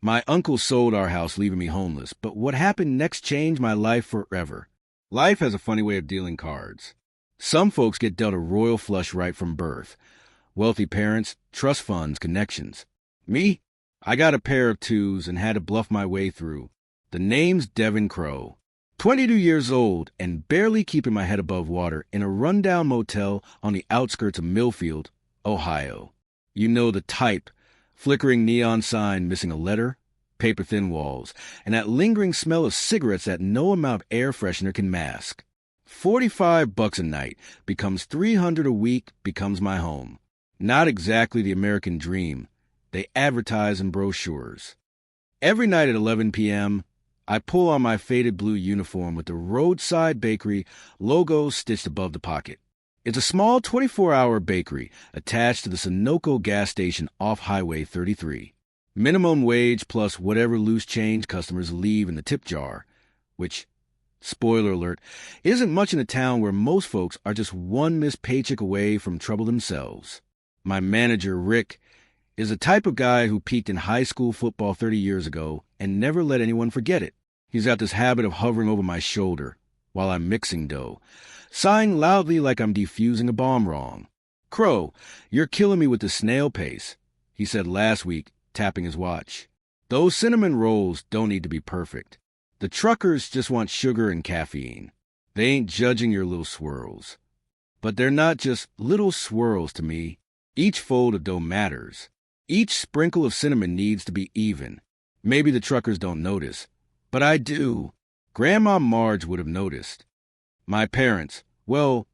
My uncle sold our house, leaving me homeless, but what happened next changed my life forever. Life has a funny way of dealing cards. Some folks get dealt a royal flush right from birth. Wealthy parents, trust funds, connections. Me? I got a pair of twos and had to bluff my way through. The name's Devin Crow. 22 years old and barely keeping my head above water in a rundown motel on the outskirts of Millfield, Ohio. You know the type. Flickering neon sign missing a letter, paper-thin walls, and that lingering smell of cigarettes that no amount of air freshener can mask. $45 a night becomes $300 a week, becomes my home. Not exactly the American dream. They advertise in brochures. Every night at 11 p.m., I pull on my faded blue uniform with the roadside bakery logo stitched above the pocket. It's a small 24-hour bakery attached to the Sunoco gas station off Highway 33. Minimum wage plus whatever loose change customers leave in the tip jar, which, spoiler alert, isn't much in a town where most folks are just one missed paycheck away from trouble themselves. My manager, Rick, is the type of guy who peaked in high school football 30 years ago and never let anyone forget it. He's got this habit of hovering over my shoulder while I'm mixing dough, sighing loudly like I'm defusing a bomb wrong. "Crow, you're killing me with the snail pace," he said last week, tapping his watch. "Those cinnamon rolls don't need to be perfect. The truckers just want sugar and caffeine. They ain't judging your little swirls. But they're not just little swirls to me. Each fold of dough matters. Each sprinkle of cinnamon needs to be even. Maybe the truckers don't notice, but I do. Grandma Marge would have noticed. My parents, well,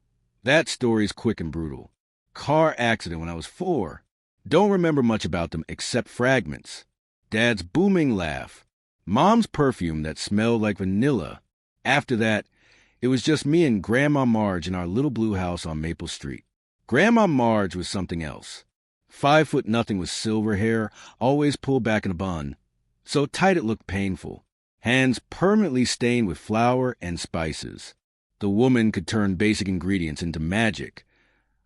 that story's quick and brutal. Car accident when I was 4. Don't remember much about them except fragments. Dad's booming laugh. Mom's perfume that smelled like vanilla. After that, it was just me and Grandma Marge in our little blue house on Maple Street. Grandma Marge was something else. 5'0" with silver hair, always pulled back in a bun. So tight it looked painful. Hands permanently stained with flour and spices. The woman could turn basic ingredients into magic.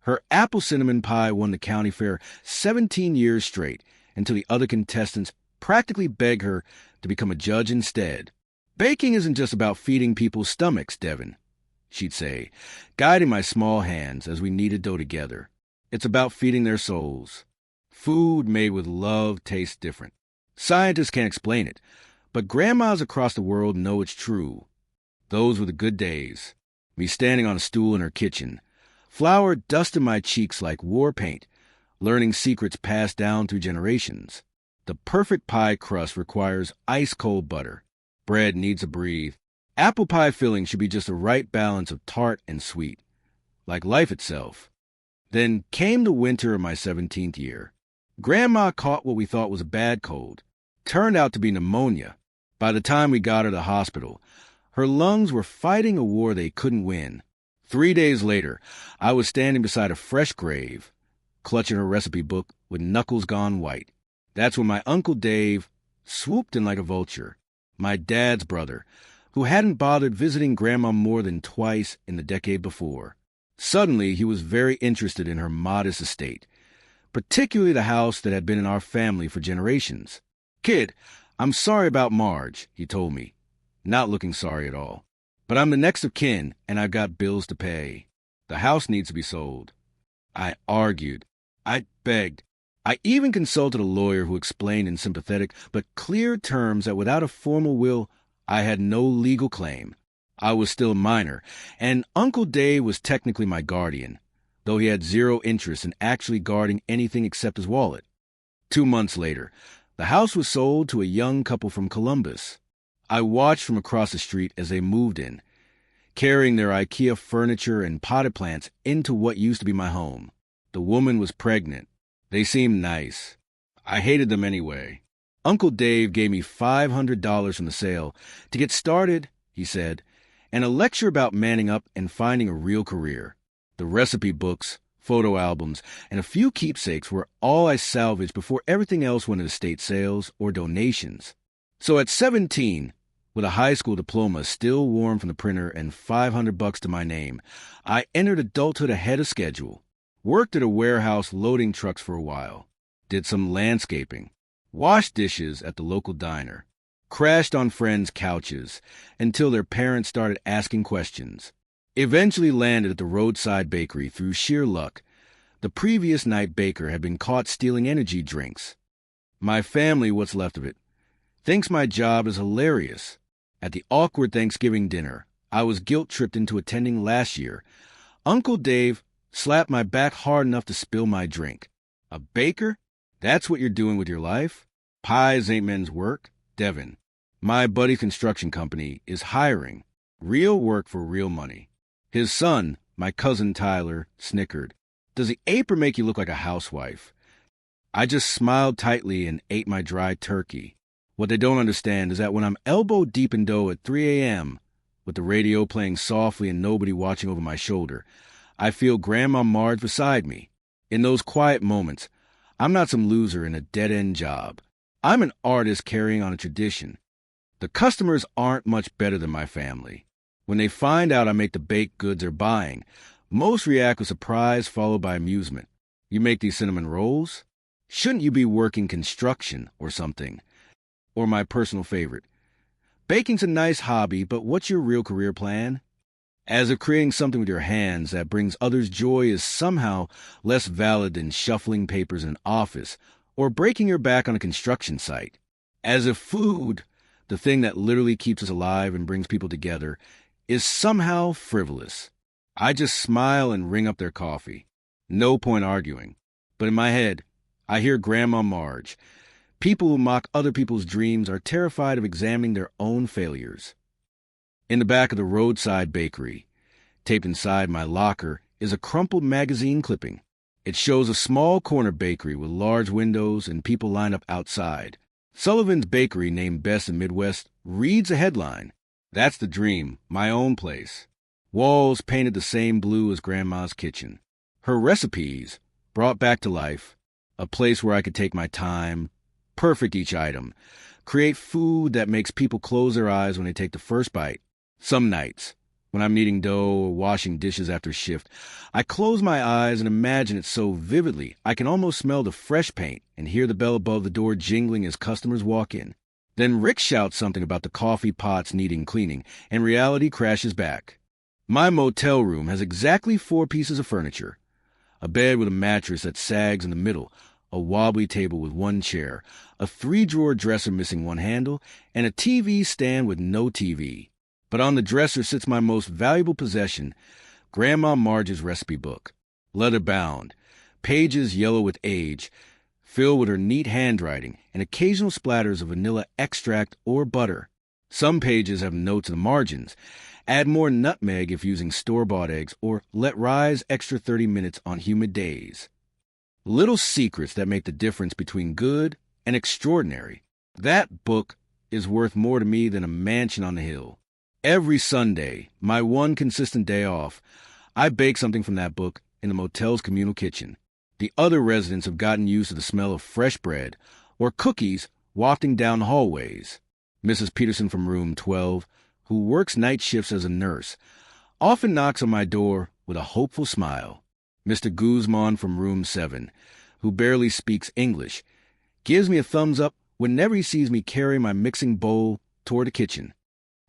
Her apple cinnamon pie won the county fair 17 years straight until the other contestants practically begged her to become a judge instead. "Baking isn't just about feeding people's stomachs, Devin," she'd say, guiding my small hands as we kneaded dough together. "It's about feeding their souls. Food made with love tastes different. Scientists can't explain it, but grandmas across the world know it's true. Those were the good days. Me standing on a stool in her kitchen, flour dusting my cheeks like war paint, learning secrets passed down through generations. The perfect pie crust requires ice-cold butter. Bread needs to breathe. Apple pie filling should be just the right balance of tart and sweet, like life itself. Then came the winter of my 17th year. Grandma caught what we thought was a bad cold. Turned out to be pneumonia. By the time we got her to the hospital, her lungs were fighting a war they couldn't win. 3 days later, I was standing beside a fresh grave, clutching her recipe book with knuckles gone white. That's when my Uncle Dave swooped in like a vulture, my dad's brother, who hadn't bothered visiting Grandma more than twice in the decade before. Suddenly, he was very interested in her modest estate, particularly the house that had been in our family for generations. "Kid, I'm sorry about Marge," he told me, not looking sorry at all. "But I'm the next of kin, and I've got bills to pay. The house needs to be sold." I argued. I begged. I even consulted a lawyer who explained in sympathetic but clear terms that without a formal will, I had no legal claim. I was still a minor, and Uncle Dave was technically my guardian, though he had zero interest in actually guarding anything except his wallet. 2 months later, the house was sold to a young couple from Columbus. I watched from across the street as they moved in, carrying their IKEA furniture and potted plants into what used to be my home. The woman was pregnant. They seemed nice. I hated them anyway. Uncle Dave gave me $500 from the sale to get started, he said, and a lecture about manning up and finding a real career. The recipe books, photo albums, and a few keepsakes were all I salvaged before everything else went into estate sales or donations. So at 17, with a high school diploma still warm from the printer and $500 to my name, I entered adulthood ahead of schedule. Worked at a warehouse loading trucks for a while. Did some landscaping. washed dishes at the local diner, crashed on friends' couches until their parents started asking questions, eventually landed at the roadside bakery through sheer luck. The previous night baker had been caught stealing energy drinks. My family, what's left of it, thinks my job is hilarious. At the awkward Thanksgiving dinner I was guilt-tripped into attending last year, Uncle Dave slapped my back hard enough to spill my drink. A baker? That's what you're doing with your life? Pies ain't men's work. Devin, my buddy's construction company, is hiring. Real work for real money. His son, my cousin Tyler, snickered. Does the apron make you look like a housewife? I just smiled tightly and ate my dry turkey. What they don't understand is that when I'm elbow deep in dough at 3 a.m., with the radio playing softly and nobody watching over my shoulder, I feel Grandma Marge beside me. In those quiet moments, I'm not some loser in a dead-end job. I'm an artist carrying on a tradition. The customers aren't much better than my family. When they find out I make the baked goods they're buying, most react with surprise followed by amusement. You make these cinnamon rolls? Shouldn't you be working construction or something? Or my personal favorite, baking's a nice hobby, but what's your real career plan? As if creating something with your hands that brings others joy is somehow less valid than shuffling papers in an office or breaking your back on a construction site. As if food, the thing that literally keeps us alive and brings people together, is somehow frivolous. I just smile and ring up their coffee. No point arguing. But in my head, I hear Grandma Marge. People who mock other people's dreams are terrified of examining their own failures. In the back of the roadside bakery, taped inside my locker, is a crumpled magazine clipping. It shows a small corner bakery with large windows and people lined up outside. Sullivan's Bakery, named best in Midwest, reads a headline. That's the dream, my own place. Walls painted the same blue as Grandma's kitchen. Her recipes brought back to life, a place where I could take my time, perfect each item, create food that makes people close their eyes when they take the first bite. Some nights, when I'm kneading dough or washing dishes after shift, I close my eyes and imagine it so vividly I can almost smell the fresh paint and hear the bell above the door jingling as customers walk in. Then Rick shouts something about the coffee pots needing cleaning, and reality crashes back. My motel room has exactly 4 pieces of furniture. A bed with a mattress that sags in the middle, a wobbly table with 1 chair, a 3-drawer dresser missing 1 handle, and a TV stand with no TV. But on the dresser sits my most valuable possession, Grandma Marge's recipe book. Leather-bound, pages yellow with age, filled with her neat handwriting and occasional splatters of vanilla extract or butter. Some pages have notes in the margins. Add more nutmeg if using store-bought eggs, or let rise extra 30 minutes on humid days. Little secrets that make the difference between good and extraordinary. That book is worth more to me than a mansion on the hill. Every Sunday, my one consistent day off, I bake something from that book in the motel's communal kitchen. The other residents have gotten used to the smell of fresh bread or cookies wafting down hallways. Mrs. Peterson from room 12, who works night shifts as a nurse, often knocks on my door with a hopeful smile. Mr. Guzman from room 7, who barely speaks English, gives me a thumbs up whenever he sees me carry my mixing bowl toward the kitchen.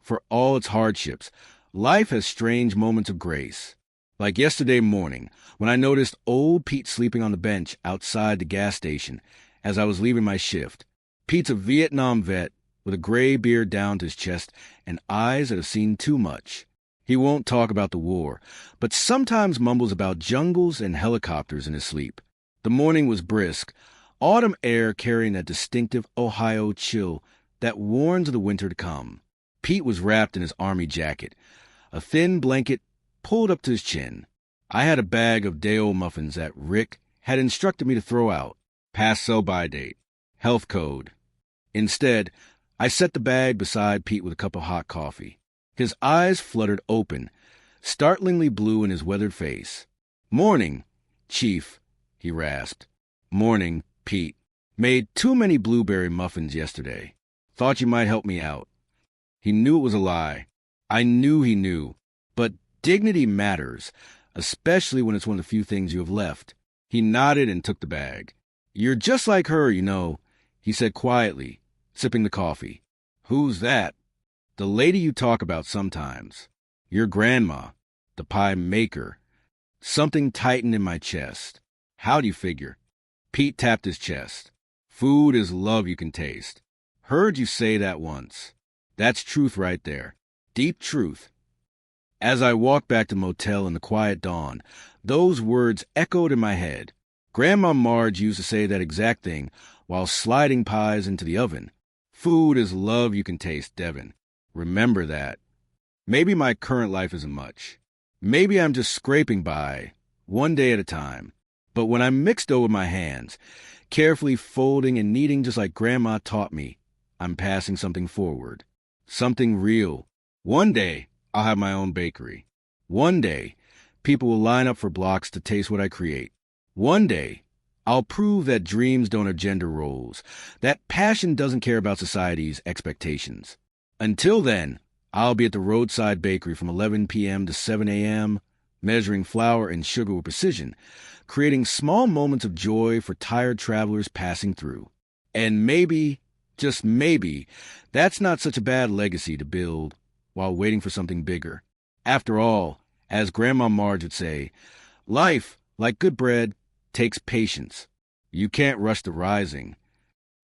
For all its hardships, life has strange moments of grace. Like yesterday morning, when I noticed old Pete sleeping on the bench outside the gas station as I was leaving my shift. Pete's a Vietnam vet with a gray beard down to his chest and eyes that have seen too much. He won't talk about the war, but sometimes mumbles about jungles and helicopters in his sleep. The morning was brisk, autumn air carrying that distinctive Ohio chill that warns of the winter to come. Pete was wrapped in his army jacket, a thin blanket pulled up to his chin. I had a bag of day-old muffins that Rick had instructed me to throw out. Past sell-by date. Health code. Instead, I set the bag beside Pete with a cup of hot coffee. His eyes fluttered open, startlingly blue in his weathered face. "Morning, Chief," he rasped. "Morning, Pete. Made too many blueberry muffins yesterday. Thought you might help me out." He knew it was a lie. I knew he knew. But dignity matters, especially when it's one of the few things you have left. He nodded and took the bag. "You're just like her, you know," he said quietly, sipping the coffee. "Who's that?" "The lady you talk about sometimes. Your grandma, the pie maker." Something tightened in my chest. "How do you figure?" Pete tapped his chest. "Food is love you can taste. Heard you say that once. That's truth right there. Deep truth." As I walked back to the motel in the quiet dawn, those words echoed in my head. Grandma Marge used to say that exact thing while sliding pies into the oven. Food is love you can taste, Devin. Remember that. Maybe my current life isn't much. Maybe I'm just scraping by, one day at a time. But when I mix dough with my hands, carefully folding and kneading just like Grandma taught me, I'm passing something forward. Something real. One day, I'll have my own bakery. One day, people will line up for blocks to taste what I create. One day, I'll prove that dreams don't have gender roles, that passion doesn't care about society's expectations. Until then, I'll be at the roadside bakery from 11 p.m. to 7 a.m., measuring flour and sugar with precision, creating small moments of joy for tired travelers passing through. And maybe, just maybe, that's not such a bad legacy to build while waiting for something bigger. After all, as Grandma Marge would say, life, like good bread, takes patience. You can't rush the rising.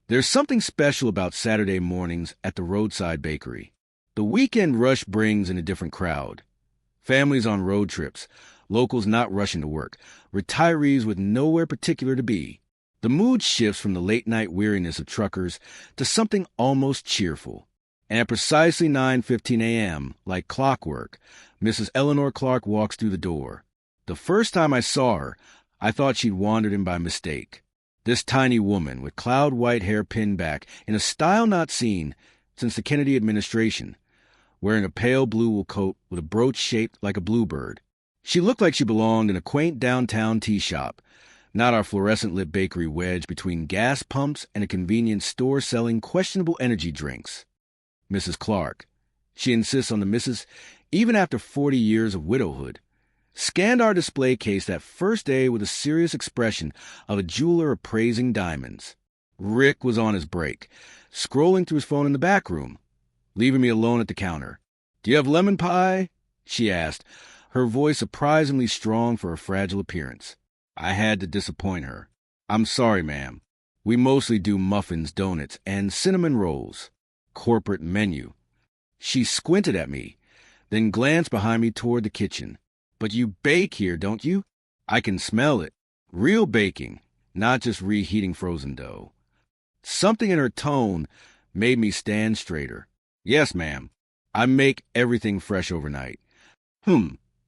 There's something special about Saturday mornings at the roadside bakery. The weekend rush brings in a different crowd. Families on road trips, locals not rushing to work, retirees with nowhere particular to be. The mood shifts from the late-night weariness of truckers to something almost cheerful. And at precisely 9:15 a.m., like clockwork, Mrs. Eleanor Clark walks through the door. The first time I saw her, I thought she'd wandered in by mistake. This tiny woman with cloud-white hair pinned back in a style not seen since the Kennedy administration, wearing a pale blue wool coat with a brooch shaped like a bluebird. She looked like she belonged in a quaint downtown tea shop, not our fluorescent-lit bakery wedged between gas pumps and a convenience store selling questionable energy drinks. Mrs. Clark, she insists on the Mrs., even after 40 years of widowhood, scanned our display case that first day with a serious expression of a jeweler appraising diamonds. Rick was on his break, scrolling through his phone in the back room, leaving me alone at the counter. "Do you have lemon pie?" she asked, her voice surprisingly strong for her fragile appearance. I had to disappoint her. "I'm sorry, ma'am. We mostly do muffins, donuts, and cinnamon rolls. Corporate menu." She squinted at me, then glanced behind me toward the kitchen. "But you bake here, don't you? I can smell it. Real baking, not just reheating frozen dough." Something in her tone made me stand straighter. "Yes, ma'am. I make everything fresh overnight."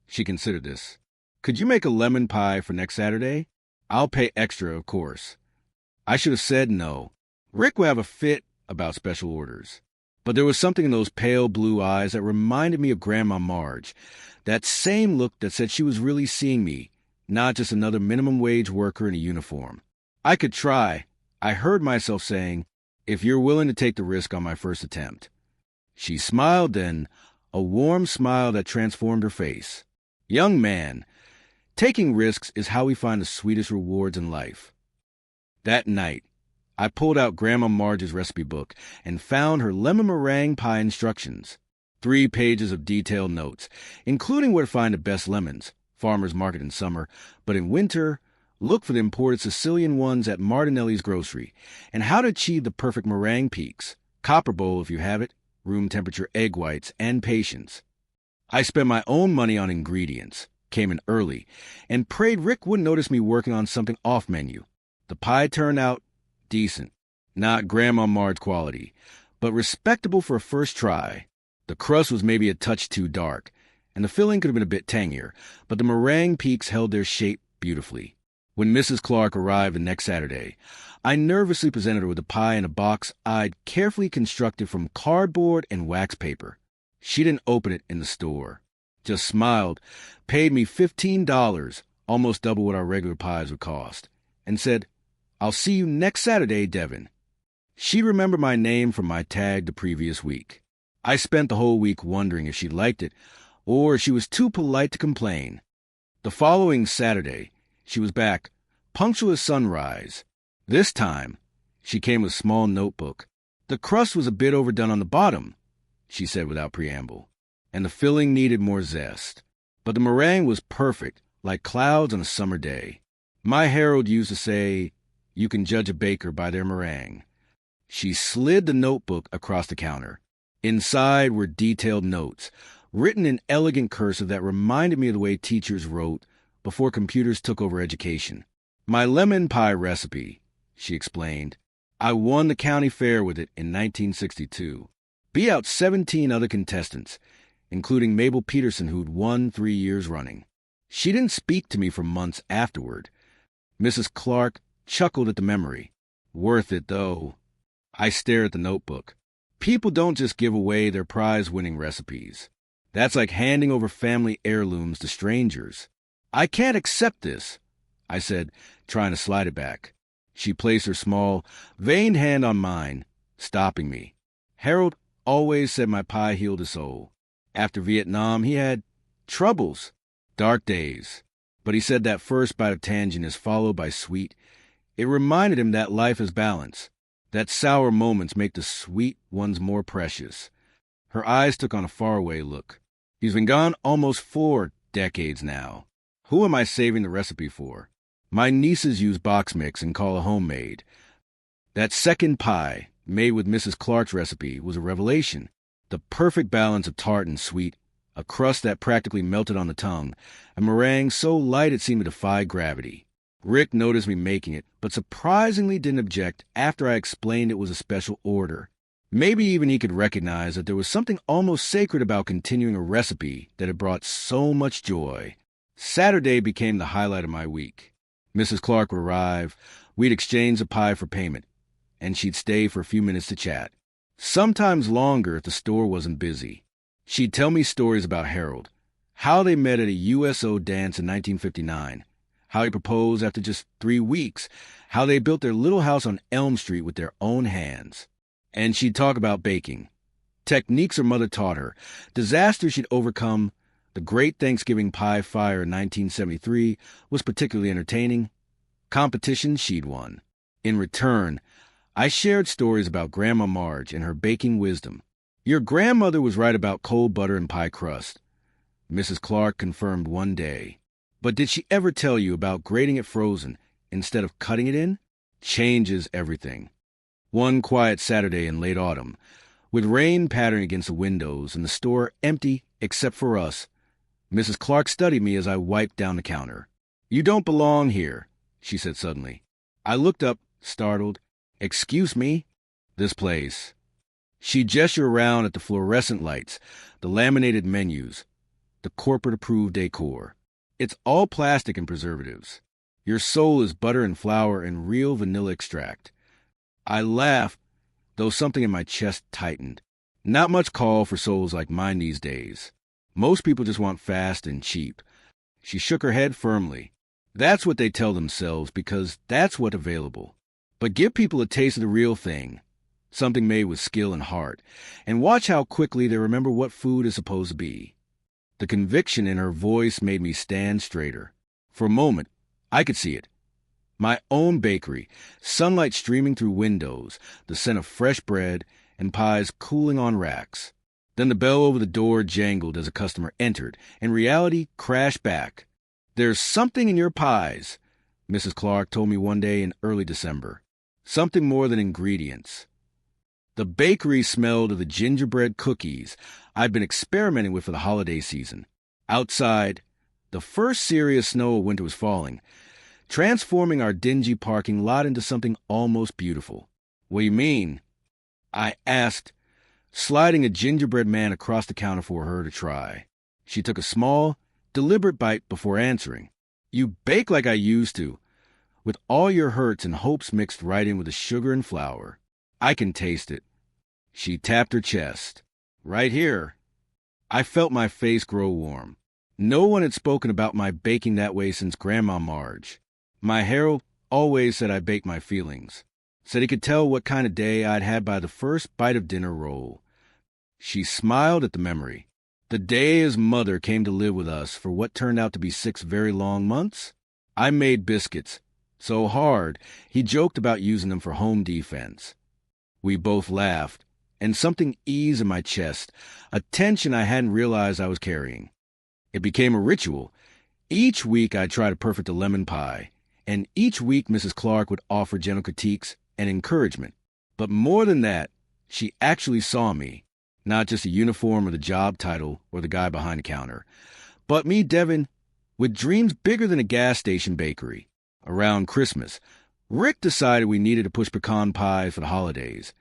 She considered this. "Could you make a lemon pie for next Saturday? I'll pay extra, of course." I should have said no. Rick would have a fit about special orders. But there was something in those pale blue eyes that reminded me of Grandma Marge, that same look that said she was really seeing me, not just another minimum wage worker in a uniform. "I could try," I heard myself saying, "if you're willing to take the risk on my first attempt." She smiled then, a warm smile that transformed her face. "Young man, taking risks is how we find the sweetest rewards in life." That night, I pulled out Grandma Marge's recipe book and found her lemon meringue pie instructions. 3 pages of detailed notes, including where to find the best lemons, farmer's market in summer, but in winter, look for the imported Sicilian ones at Martinelli's grocery, and how to achieve the perfect meringue peaks, copper bowl if you have it, room temperature egg whites, and patience. I spent my own money on ingredients, came in early, and prayed Rick wouldn't notice me working on something off menu. The pie turned out decent, not Grandma Marge quality, but respectable for a first try. The crust was maybe a touch too dark, and the filling could have been a bit tangier, but the meringue peaks held their shape beautifully. When Mrs. Clark arrived the next Saturday, I nervously presented her with a pie in a box I'd carefully constructed from cardboard and wax paper. She didn't open it in the store, just smiled, paid me $15, almost double what our regular pies would cost, and said, "I'll see you next Saturday, Devin." She remembered my name from my tag the previous week. I spent the whole week wondering if she liked it, or if she was too polite to complain. The following Saturday, she was back, punctual as sunrise. This time, She came with a small notebook. The crust was a bit overdone on the bottom, she said without preamble, and the filling needed more zest. But the meringue was perfect, like clouds on a summer day. My Harold used to say, "You can judge a baker by their meringue." She slid the notebook across the counter. Inside were detailed notes, written in elegant cursive that reminded me of the way teachers wrote before computers took over education. "My lemon pie recipe," she explained. "I won the county fair with it in 1962. Beat out 17 other contestants, including Mabel Peterson, who'd won 3 years running." She didn't speak to me for months afterward. Mrs. Clark chuckled at the memory. "Worth it, though." I stared at the notebook. People don't just give away their prize-winning recipes. That's like handing over family heirlooms to strangers. "I can't accept this," I said, trying to slide it back. She placed her small, veined hand on mine, stopping me. "Harold always said my pie healed his soul. After Vietnam, he had troubles, dark days. But he said that first bite of tangent is followed by sweet. It reminded him that life is balance, that sour moments make the sweet ones more precious." Her eyes took on a faraway look. "He's been gone almost 4 decades now. Who am I saving the recipe for? My nieces use box mix and call it homemade. That second pie, made with Mrs. Clark's recipe, was a revelation. The perfect balance of tart and sweet, a crust that practically melted on the tongue, a meringue so light it seemed to defy gravity. Rick noticed me making it, but surprisingly didn't object after I explained it was a special order. Maybe even he could recognize that there was something almost sacred about continuing a recipe that had brought so much joy. Saturday became the highlight of my week. Mrs. Clark would arrive, we'd exchange the pie for payment, and she'd stay for a few minutes to chat. Sometimes longer if the store wasn't busy. She'd tell me stories about Harold, how they met at a USO dance in 1959, how he proposed after just 3 weeks, how they built their little house on Elm Street with their own hands. And she'd talk about baking, techniques her mother taught her, disasters she'd overcome. The Great Thanksgiving Pie Fire in 1973 was particularly entertaining. Competitions she'd won. In return, I shared stories about Grandma Marge and her baking wisdom. "Your grandmother was right about cold butter and pie crust," Mrs. Clark confirmed one day. "But did she ever tell you about grating it frozen instead of cutting it in? Changes everything." One quiet Saturday in late autumn, with rain pattering against the windows and the store empty except for us, Mrs. Clark studied me as I wiped down the counter. "You don't belong here," she said suddenly. I looked up, startled. "Excuse me?" "This place." She gestured around at the fluorescent lights, the laminated menus, the corporate-approved decor. "It's all plastic and preservatives. Your soul is butter and flour and real vanilla extract." I laughed, though something in my chest tightened. Not much call for souls like mine these days. Most people just want fast and cheap. She shook her head firmly. "That's what they tell themselves because that's what's available. But give people a taste of the real thing, something made with skill and heart, and watch how quickly they remember what food is supposed to be." The conviction in her voice made me stand straighter. For a moment, I could see it. My own bakery, sunlight streaming through windows, the scent of fresh bread, and pies cooling on racks. Then the bell over the door jangled as a customer entered, and reality crashed back. "There's something in your pies," Mrs. Clark told me one day in early December. Something more than ingredients. The bakery smelled of the gingerbread cookies I'd been experimenting with for the holiday season. Outside, the first serious snow of winter was falling, transforming our dingy parking lot into something almost beautiful. "What do you mean?" I asked, sliding a gingerbread man across the counter for her to try. She took a small, deliberate bite before answering. "You bake like I used to, with all your hurts and hopes mixed right in with the sugar and flour. I can taste it." She tapped her chest. "Right here." I felt my face grow warm. No one had spoken about my baking that way since Grandma Marge. My Harold always said I baked my feelings. Said he could tell what kind of day I'd had by the first bite of dinner roll. She smiled at the memory. "The day his mother came to live with us for what turned out to be 6 very long months, I made biscuits, So hard, he joked about using them for home defense. We both laughed, and something eased in my chest, a tension I hadn't realized I was carrying. It became a ritual. Each week I'd try to perfect a lemon pie, and each week Mrs. Clark would offer gentle critiques and encouragement. But more than that, she actually saw me, not just a uniform or the job title or the guy behind the counter, but me, Devin, with dreams bigger than a gas station bakery. Around Christmas, Rick decided we needed to push pecan pies for the holidays,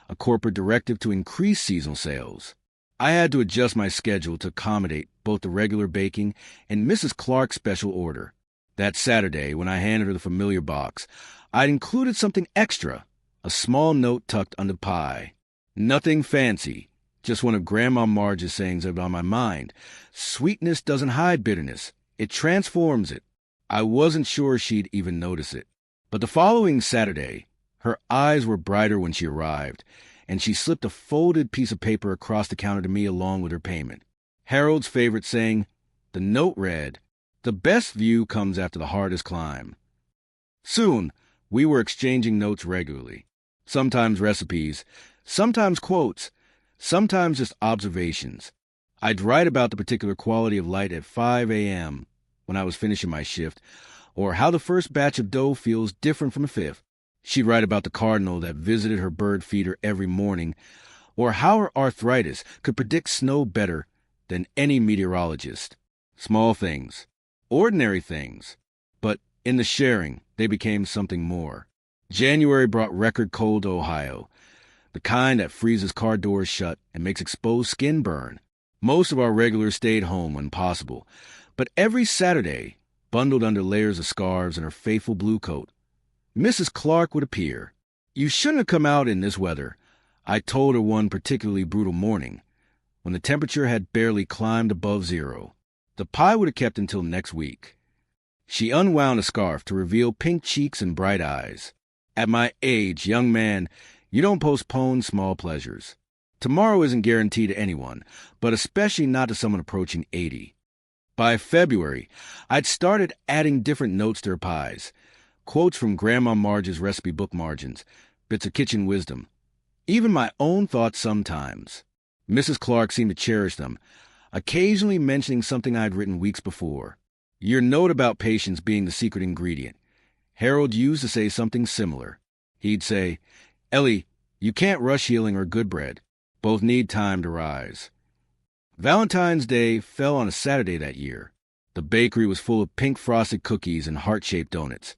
a corporate directive to increase seasonal sales. I had to adjust my schedule to accommodate both the regular baking and Mrs. Clark's special order. That Saturday, when I handed her the familiar box, I'd included something extra, a small note tucked under the pie. Nothing fancy, just one of Grandma Marge's sayings that were on my mind. Sweetness doesn't hide bitterness. It transforms it. I wasn't sure she'd even notice it. But the following Saturday, her eyes were brighter when she arrived, and she slipped a folded piece of paper across the counter to me along with her payment. Harold's favorite saying, the note read, "The best view comes after the hardest climb." Soon, we were exchanging notes regularly. Sometimes recipes, sometimes quotes, sometimes just observations. I'd write about the particular quality of light at 5 a.m. when I was finishing my shift, or how the first batch of dough feels different from the fifth. She'd write about the cardinal that visited her bird feeder every morning, or how her arthritis could predict snow better than any meteorologist. Small things, ordinary things, but in the sharing, they became something more. January brought record cold to Ohio, the kind that freezes car doors shut and makes exposed skin burn. Most of our regulars stayed home when possible, but every Saturday, bundled under layers of scarves and her faithful blue coat, Mrs. Clark would appear. "You shouldn't have come out in this weather," I told her one particularly brutal morning, when the temperature had barely climbed above zero. The pie would have kept until next week. She unwound a scarf to reveal pink cheeks and bright eyes. "At my age, young man, you don't postpone small pleasures. Tomorrow isn't guaranteed to anyone, but especially not to someone approaching 80. By February, I'd started adding different notes to her pies, quotes from Grandma Marge's recipe book margins, bits of kitchen wisdom, even my own thoughts sometimes. Mrs. Clark seemed to cherish them, occasionally mentioning something I'd written weeks before. Your note about patience being the secret ingredient. Harold used to say something similar. He'd say, "Ellie, you can't rush healing or good bread. Both need time to rise." Valentine's Day fell on a Saturday that year. The bakery was full of pink frosted cookies and heart-shaped donuts.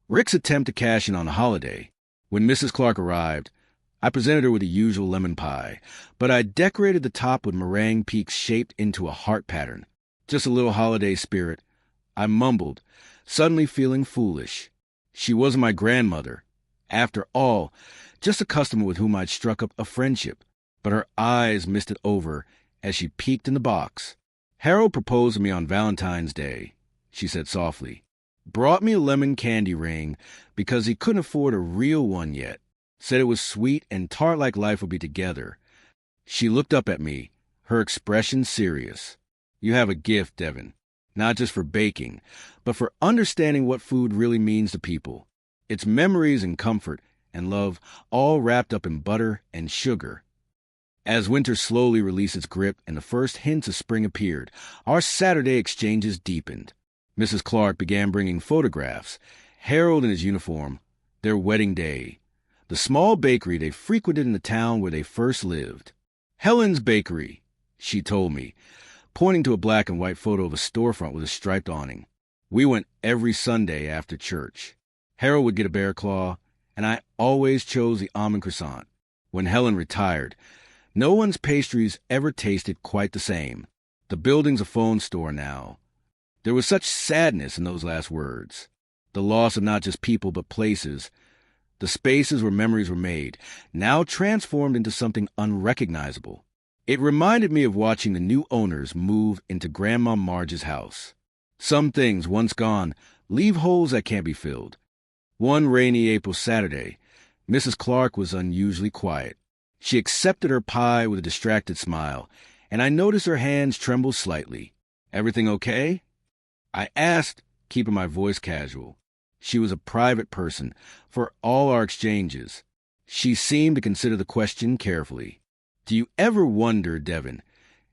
Rick's attempt to cash in on the holiday. When Mrs. Clark arrived, I presented her with the usual lemon pie, but I decorated the top with meringue peaks shaped into a heart pattern. Just a little holiday spirit. I mumbled, suddenly feeling foolish. She wasn't my grandmother. After all, just a customer with whom I'd struck up a friendship. But her eyes misted over as she peeked in the box. "Harold proposed to me on Valentine's Day," she said softly. "Brought me a lemon candy ring because he couldn't afford a real one yet. Said it was sweet and tart like life would be together." She looked up at me, her expression serious. "You have a gift, Devin, not just for baking, but for understanding what food really means to people. It's memories and comfort and love all wrapped up in butter and sugar." As winter slowly released its grip and the first hints of spring appeared, our Saturday exchanges deepened. Mrs. Clark began bringing photographs, Harold in his uniform, their wedding day, the small bakery they frequented in the town where they first lived. "Helen's Bakery," she told me, pointing to a black and white photo of a storefront with a striped awning. We went every Sunday after church. Harold would get a bear claw, and I always chose the almond croissant. When Helen retired, no one's pastries ever tasted quite the same. The building's a phone store now. There was such sadness in those last words. The loss of not just people but places. The spaces where memories were made, now transformed into something unrecognizable. It reminded me of watching the new owners move into Grandma Marge's house. Some things, once gone, leave holes that can't be filled. One rainy April Saturday, Mrs. Clark was unusually quiet. She accepted her pie with a distracted smile, and I noticed her hands tremble slightly. "Everything okay?" I asked, keeping my voice casual. She was a private person for all our exchanges. She seemed to consider the question carefully. Do you ever wonder, Devin,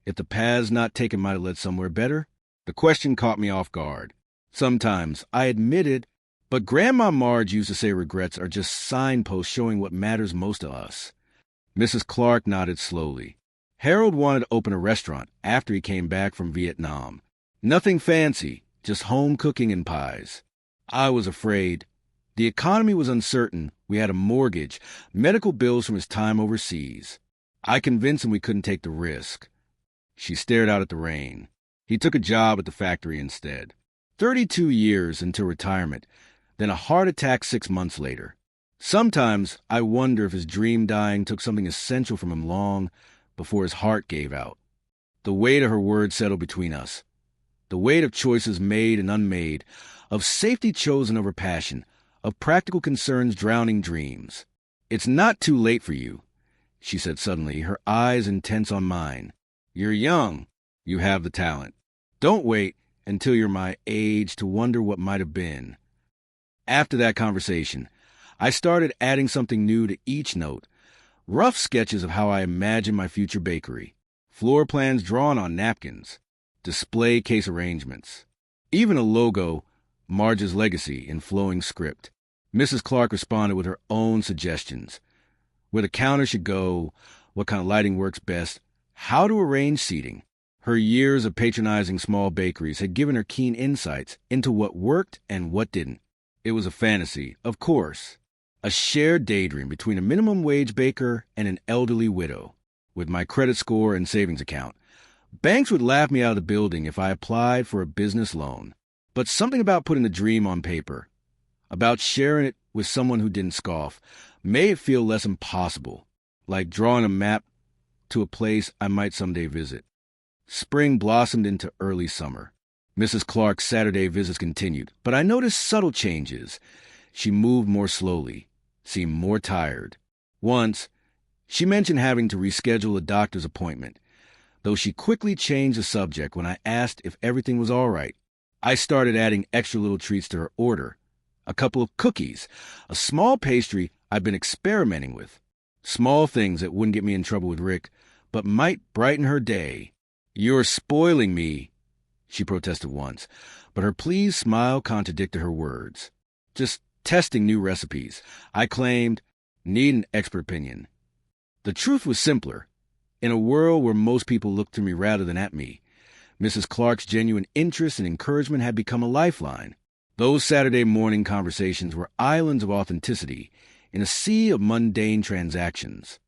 if the paths not taken might have led somewhere better? The question caught me off guard. Sometimes, I admitted, but Grandma Marge used to say regrets are just signposts showing what matters most to us. Mrs. Clark nodded slowly. Harold wanted to open a restaurant after he came back from Vietnam. Nothing fancy, just home cooking and pies. I was afraid. The economy was uncertain. We had a mortgage, medical bills from his time overseas. I convinced him we couldn't take the risk. She stared out at the rain. He took a job at the factory instead. 32 years until retirement, then a heart attack 6 months later. Sometimes I wonder if his dream dying took something essential from him long before his heart gave out. The weight of her words settled between us. The weight of choices made and unmade, of safety chosen over passion, of practical concerns drowning dreams. It's not too late for you, she said suddenly, her eyes intense on mine. You're young. You have the talent. Don't wait until you're my age to wonder what might have been. After that conversation, I started adding something new to each note. Rough sketches of how I imagine my future bakery. Floor plans drawn on napkins. Display case arrangements. Even a logo, Marge's Legacy, in flowing script. Mrs. Clark responded with her own suggestions. Where the counter should go, what kind of lighting works best, how to arrange seating. Her years of patronizing small bakeries had given her keen insights into what worked and what didn't. It was a fantasy, of course. A shared daydream between a minimum wage baker and an elderly widow. With my credit score and savings account, banks would laugh me out of the building if I applied for a business loan. But something about putting the dream on paper, about sharing it with someone who didn't scoff, made it feel less impossible, like drawing a map to a place I might someday visit. Spring blossomed into early summer. Mrs. Clark's Saturday visits continued, but I noticed subtle changes. She moved more slowly, seemed more tired. Once, she mentioned having to reschedule a doctor's appointment, though she quickly changed the subject when I asked if everything was all right. I started adding extra little treats to her order. A couple of cookies, a small pastry I've been experimenting with. Small things that wouldn't get me in trouble with Rick, but might brighten her day. You're spoiling me, she protested once, but her pleased smile contradicted her words. Just testing new recipes. I claimed, need an expert opinion. The truth was simpler. In a world where most people looked to me rather than at me, Mrs. Clark's genuine interest and encouragement had become a lifeline. Those Saturday morning conversations were islands of authenticity in a sea of mundane transactions.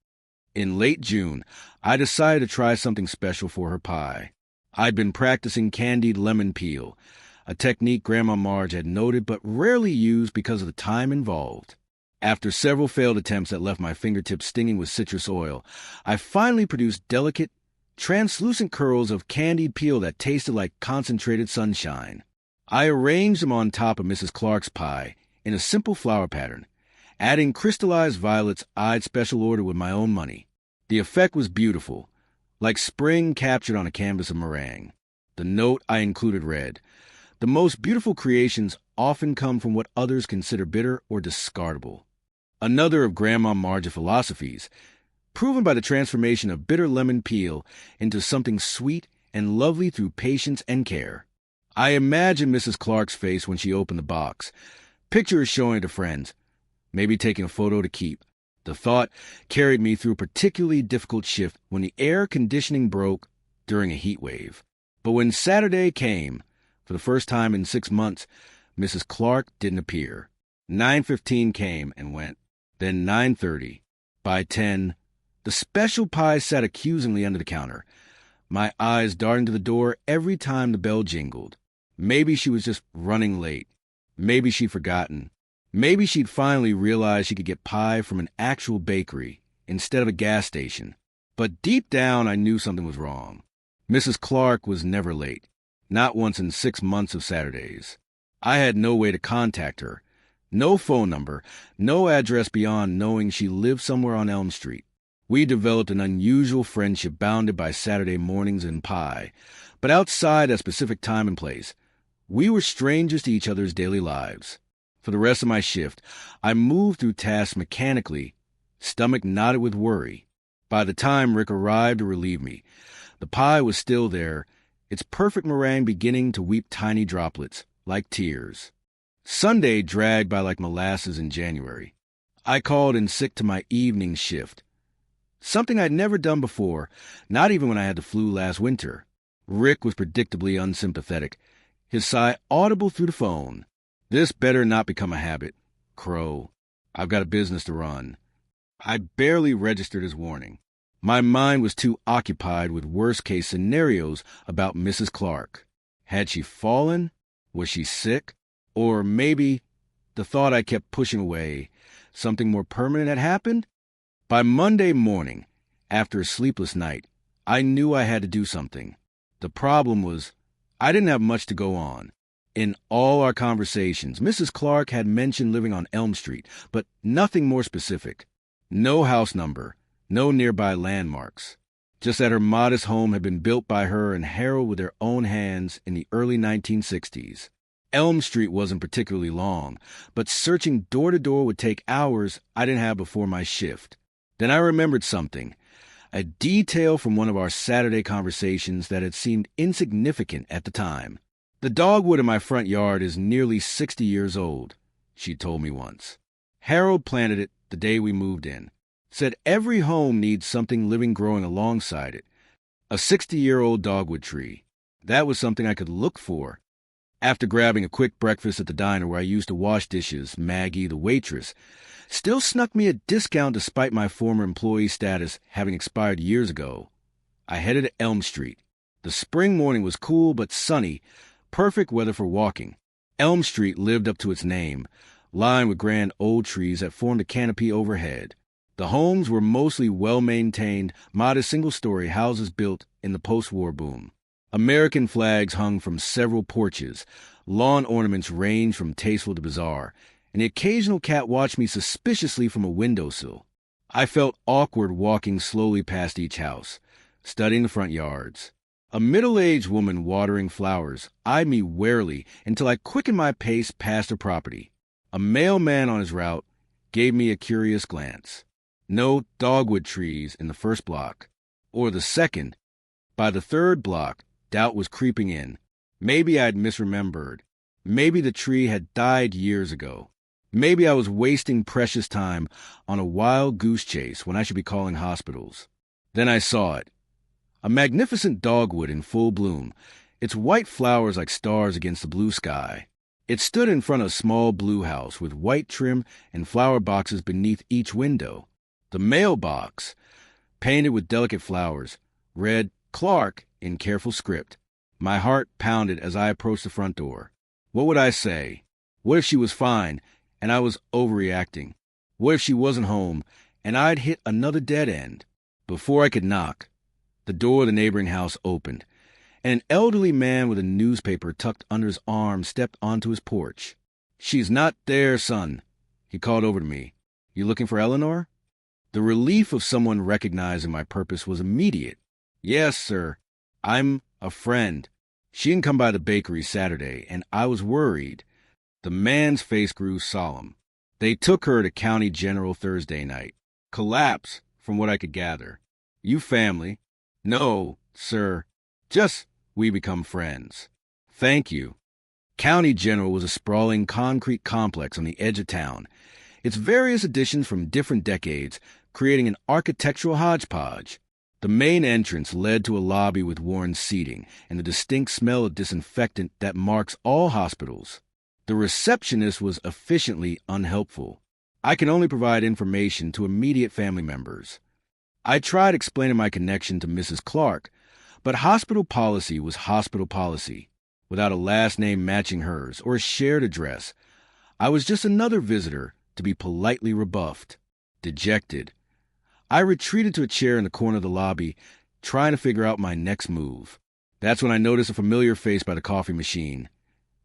In late June, I decided to try something special for her pie. I'd been practicing candied lemon peel, a technique Grandma Marge had noted but rarely used because of the time involved. After several failed attempts that left my fingertips stinging with citrus oil, I finally produced delicate, translucent curls of candied peel that tasted like concentrated sunshine. I arranged them on top of Mrs. Clark's pie in a simple flower pattern, adding crystallized violets I'd special ordered with my own money. The effect was beautiful, like spring captured on a canvas of meringue. The note I included read, "The most beautiful creations often come from what others consider bitter or discardable." Another of Grandma Marge's philosophies, proven by the transformation of bitter lemon peel into something sweet and lovely through patience and care. I imagined Mrs. Clark's face when she opened the box. Picture her showing it to friends, maybe taking a photo to keep. The thought carried me through a particularly difficult shift when the air conditioning broke during a heat wave. But when Saturday came, for the first time in 6 months, Mrs. Clark didn't appear. 9:15 came and went, then 9:30. By 10, the special pie sat accusingly under the counter, my eyes darting to the door every time the bell jingled. Maybe she was just running late. Maybe she'd forgotten. Maybe she'd finally realized she could get pie from an actual bakery instead of a gas station. But deep down, I knew something was wrong. Mrs. Clark was never late, not once in 6 months of Saturdays. I had no way to contact her, no phone number, no address beyond knowing she lived somewhere on Elm Street. We developed an unusual friendship bounded by Saturday mornings and pie, but outside a specific time and place, we were strangers to each other's daily lives. For the rest of my shift, I moved through tasks mechanically, stomach knotted with worry. By the time Rick arrived to relieve me, the pie was still there, its perfect meringue beginning to weep tiny droplets, like tears. Sunday dragged by like molasses in January. I called in sick to my evening shift. Something I'd never done before, not even when I had the flu last winter. Rick was predictably unsympathetic, his sigh audible through the phone. This better not become a habit. Crow. I've got a business to run. I barely registered his warning. My mind was too occupied with worst-case scenarios about Mrs. Clark. Had she fallen? Was she sick? Or maybe, the thought I kept pushing away, something more permanent had happened? By Monday morning, after a sleepless night, I knew I had to do something. The problem was, I didn't have much to go on. In all our conversations, Mrs. Clark had mentioned living on Elm Street, but nothing more specific. No house number, no nearby landmarks. Just that her modest home had been built by her and Harold with their own hands in the early 1960s. Elm Street wasn't particularly long, but searching door to door would take hours I didn't have before my shift. Then I remembered something, a detail from one of our Saturday conversations that had seemed insignificant at the time. The dogwood in my front yard is nearly 60 years old, she told me once. Harold planted it the day we moved in. Said every home needs something living growing alongside it. A 60-year-old dogwood tree. That was something I could look for. After grabbing a quick breakfast at the diner where I used to wash dishes, Maggie, the waitress, still snuck me a discount despite my former employee status having expired years ago. I headed to Elm Street. The spring morning was cool but sunny, perfect weather for walking. Elm Street lived up to its name, lined with grand old trees that formed a canopy overhead. The homes were mostly well-maintained, modest single-story houses built in the post-war boom. American flags hung from several porches, lawn ornaments ranged from tasteful to bizarre, and the occasional cat watched me suspiciously from a windowsill. I felt awkward walking slowly past each house, studying the front yards. A middle-aged woman watering flowers eyed me warily until I quickened my pace past her property. A mailman on his route gave me a curious glance. No dogwood trees in the first block, or the second. By the third block, doubt was creeping in. Maybe I'd misremembered. Maybe the tree had died years ago. Maybe I was wasting precious time on a wild goose chase when I should be calling hospitals. Then I saw it. A magnificent dogwood in full bloom, its white flowers like stars against the blue sky. It stood in front of a small blue house with white trim and flower boxes beneath each window. The mailbox, painted with delicate flowers, read Clark in careful script. My heart pounded as I approached the front door. What would I say? What if she was fine and I was overreacting? What if she wasn't home and I'd hit another dead end? Before I could knock, the door of the neighboring house opened, and an elderly man with a newspaper tucked under his arm stepped onto his porch. "She's not there, son," he called over to me. "You looking for Eleanor?" The relief of someone recognizing my purpose was immediate. "Yes, sir. I'm a friend. She didn't come by the bakery Saturday, and I was worried." The man's face grew solemn. "They took her to County General Thursday night. Collapse, from what I could gather. You family?" "No, sir. Just we become friends." "Thank you." County General was a sprawling concrete complex on the edge of town, its various additions from different decades creating an architectural hodgepodge. The main entrance led to a lobby with worn seating and the distinct smell of disinfectant that marks all hospitals. The receptionist was efficiently unhelpful. I can only provide information to immediate family members. I tried explaining my connection to Mrs. Clark, but hospital policy was hospital policy, without a last name matching hers or a shared address. I was just another visitor to be politely rebuffed. Dejected, I retreated to a chair in the corner of the lobby, trying to figure out my next move. That's when I noticed a familiar face by the coffee machine.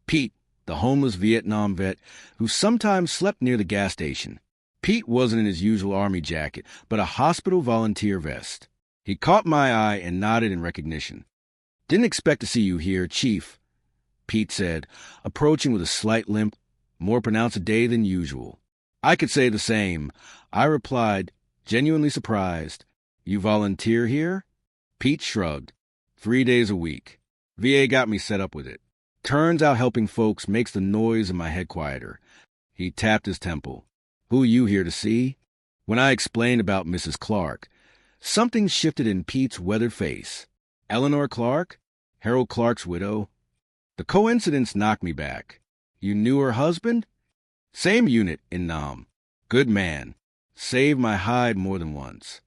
Pete, the homeless Vietnam vet who sometimes slept near the gas station. Pete wasn't in his usual army jacket, but a hospital volunteer vest. He caught my eye and nodded in recognition. "Didn't expect to see you here, Chief," Pete said, approaching with a slight limp. More pronounced a day than usual. I could say the same. I replied, genuinely surprised. You volunteer here? Pete shrugged. 3 days a week. VA got me set up with it. Turns out helping folks makes the noise in my head quieter. He tapped his temple. Who you here to see? When I explained about Mrs. Clark, something shifted in Pete's weathered face. Eleanor Clark? Harold Clark's widow? The coincidence knocked me back. You knew her husband? Same unit in Nam. Good man. Saved my hide more than once.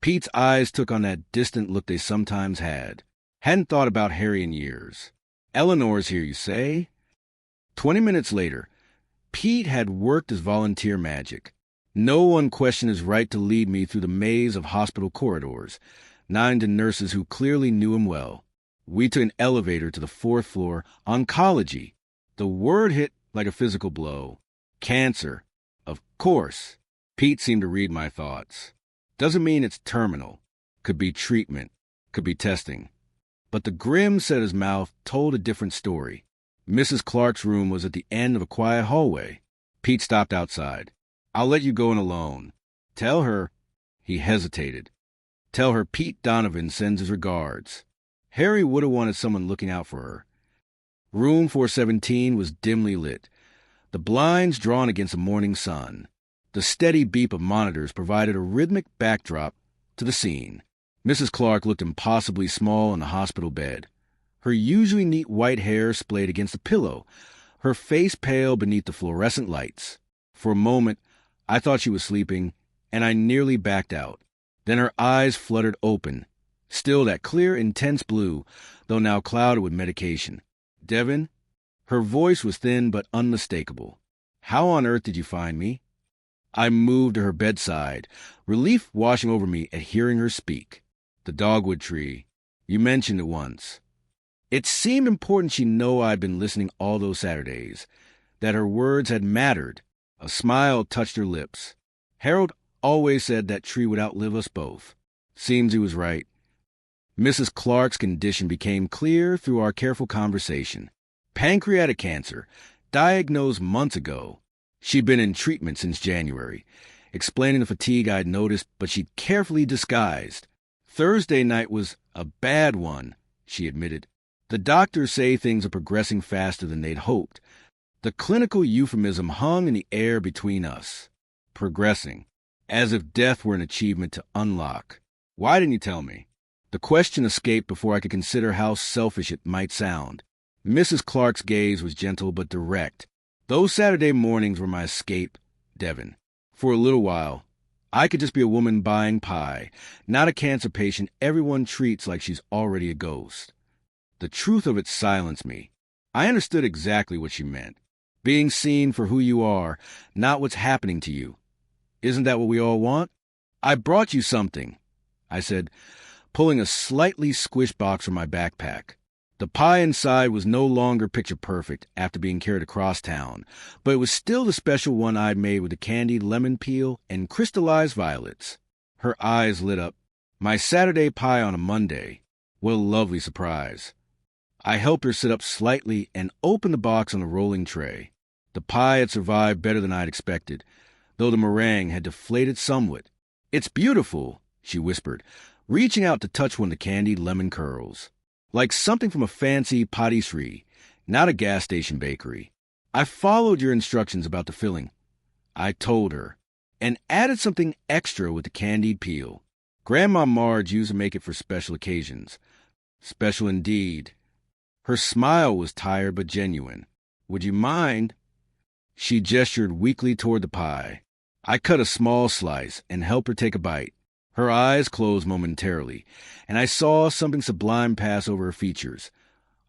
Pete's eyes took on that distant look they sometimes had. Hadn't thought about Harry in years. Eleanor's here, you say? 20 minutes later, Pete had worked his volunteer magic. No one questioned his right to lead me through the maze of hospital corridors, nodding to nurses who clearly knew him well. We took an elevator to the 4th floor. Oncology. The word hit like a physical blow. Cancer. Of course. Pete seemed to read my thoughts. Doesn't mean it's terminal. Could be treatment. Could be testing. But the grim set of his mouth told a different story. Mrs. Clark's room was at the end of a quiet hallway. Pete stopped outside. I'll let you go in alone. Tell her... He hesitated. Tell her Pete Donovan sends his regards. Harry would have wanted someone looking out for her. Room 417 was dimly lit, the blinds drawn against the morning sun. The steady beep of monitors provided a rhythmic backdrop to the scene. Mrs. Clark looked impossibly small on the hospital bed. Her usually neat white hair splayed against the pillow, her face pale beneath the fluorescent lights. For a moment, I thought she was sleeping, and I nearly backed out. Then her eyes fluttered open, still that clear, intense blue, though now clouded with medication. Devin? Her voice was thin but unmistakable. How on earth did you find me? I moved to her bedside, relief washing over me at hearing her speak. The dogwood tree. You mentioned it once. It seemed important she'd know I'd been listening all those Saturdays, that her words had mattered. A smile touched her lips. Harold always said that tree would outlive us both. Seems he was right. Mrs. Clark's condition became clear through our careful conversation. Pancreatic cancer, diagnosed months ago. She'd been in treatment since January, explaining the fatigue I'd noticed, but she'd carefully disguised. Thursday night was a bad one, she admitted. The doctors say things are progressing faster than they'd hoped. The clinical euphemism hung in the air between us. Progressing. As if death were an achievement to unlock. Why didn't you tell me? The question escaped before I could consider how selfish it might sound. Mrs. Clark's gaze was gentle but direct. Those Saturday mornings were my escape, Devin. For a little while, I could just be a woman buying pie, not a cancer patient everyone treats like she's already a ghost. The truth of it silenced me. I understood exactly what she meant. Being seen for who you are, not what's happening to you. Isn't that what we all want? I brought you something, I said, pulling a slightly squished box from my backpack. The pie inside was no longer picture-perfect after being carried across town, but it was still the special one I'd made with the candied lemon peel and crystallized violets. Her eyes lit up. My Saturday pie on a Monday. What a lovely surprise. I helped her sit up slightly and opened the box on a rolling tray. The pie had survived better than I'd expected, though the meringue had deflated somewhat. It's beautiful, she whispered, reaching out to touch one of the candied lemon curls. Like something from a fancy patisserie, not a gas station bakery. I followed your instructions about the filling. I told her, and added something extra with the candied peel. Grandma Marge used to make it for special occasions. Special indeed. Her smile was tired but genuine. Would you mind? She gestured weakly toward the pie. I cut a small slice and helped her take a bite. Her eyes closed momentarily, and I saw something sublime pass over her features.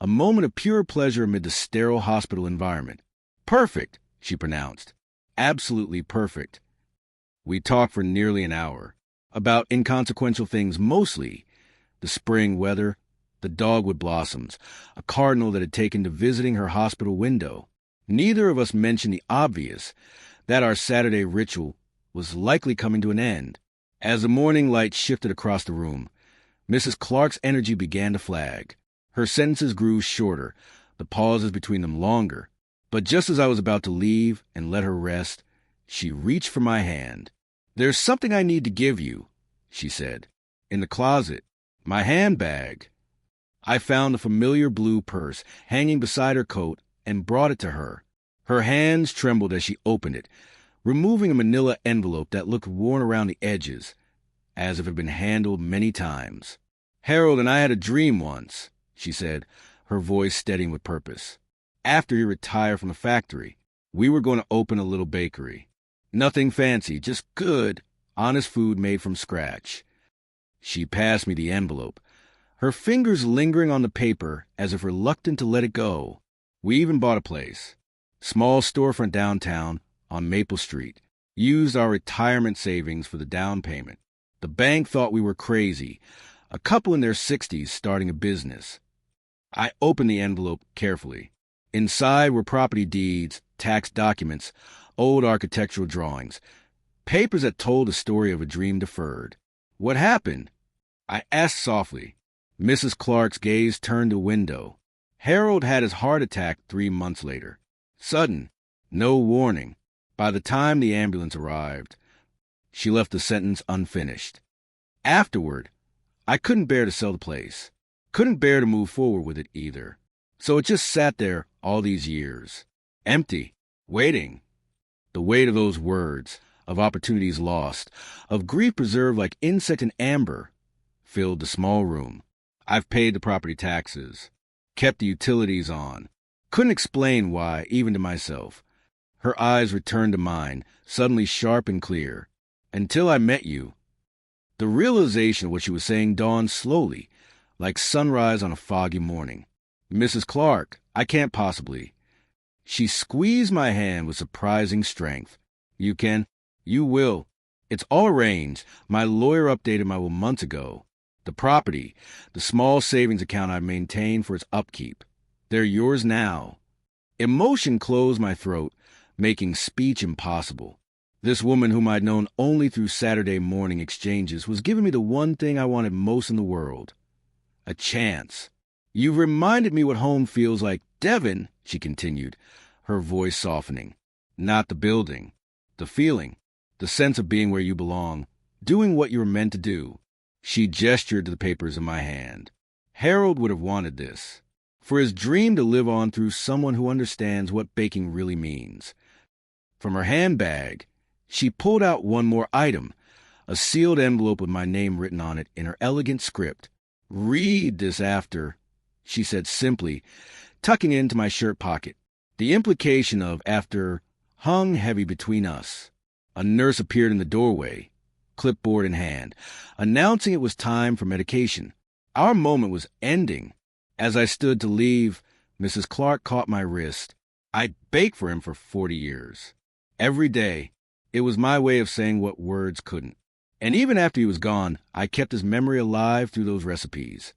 A moment of pure pleasure amid the sterile hospital environment. Perfect, she pronounced. Absolutely perfect. We talked for nearly an hour. About inconsequential things mostly. The spring weather, the dogwood blossoms, a cardinal that had taken to visiting her hospital window. Neither of us mentioned the obvious, that our Saturday ritual was likely coming to an end. As the morning light shifted across the room, Mrs. Clark's energy began to flag. Her sentences grew shorter, the pauses between them longer. But just as I was about to leave and let her rest, she reached for my hand. "There's something I need to give you," she said. "In the closet. My handbag." I found a familiar blue purse hanging beside her coat and brought it to her. Her hands trembled as she opened it, removing a manila envelope that looked worn around the edges, as if it had been handled many times. "Harold and I had a dream once," she said, her voice steadying with purpose. "After he retired from the factory, we were going to open a little bakery. Nothing fancy, just good, honest food made from scratch." She passed me the envelope, her fingers lingering on the paper as if reluctant to let it go. We even bought a place. Small storefront downtown on Maple Street. Used our retirement savings for the down payment. The bank thought we were crazy, a couple in their 60s starting a business. I opened the envelope carefully. Inside were property deeds, tax documents, old architectural drawings, papers that told the story of a dream deferred. "What happened?" I asked softly. Mrs. Clark's gaze turned to window. "Harold had his heart attack 3 months later. Sudden. No warning. By the time the ambulance arrived," she left the sentence unfinished. "Afterward, I couldn't bear to sell the place. Couldn't bear to move forward with it either. So it just sat there all these years. Empty. Waiting." The weight of those words, of opportunities lost, of grief preserved like insect in amber, filled the small room. I've paid the property taxes, kept the utilities on. Couldn't explain why, even to myself. Her eyes returned to mine, suddenly sharp and clear. "Until I met you." The realization of what she was saying dawned slowly, like sunrise on a foggy morning. "Mrs. Clark, I can't possibly." She squeezed my hand with surprising strength. "You can. You will. It's all arranged. My lawyer updated my will months ago. The property, the small savings account I maintained for its upkeep. They're yours now." Emotion closed my throat, making speech impossible. This woman whom I'd known only through Saturday morning exchanges was giving me the one thing I wanted most in the world. A chance. "You've reminded me what home feels like, Devin," she continued, her voice softening. "Not the building. The feeling. The sense of being where you belong. Doing what you were meant to do." She gestured to the papers in my hand. Harold would have wanted this. For his dream to live on through someone who understands what baking really means. From her handbag, she pulled out one more item, a sealed envelope with my name written on it in her elegant script. "Read this after," she said simply, tucking it into my shirt pocket. The implication of after hung heavy between us. A nurse appeared in the doorway, clipboard in hand, announcing it was time for medication. Our moment was ending. As I stood to leave, Mrs. Clark caught my wrist. I'd baked for him for 40 years. Every day, it was my way of saying what words couldn't. And even after he was gone, I kept his memory alive through those recipes.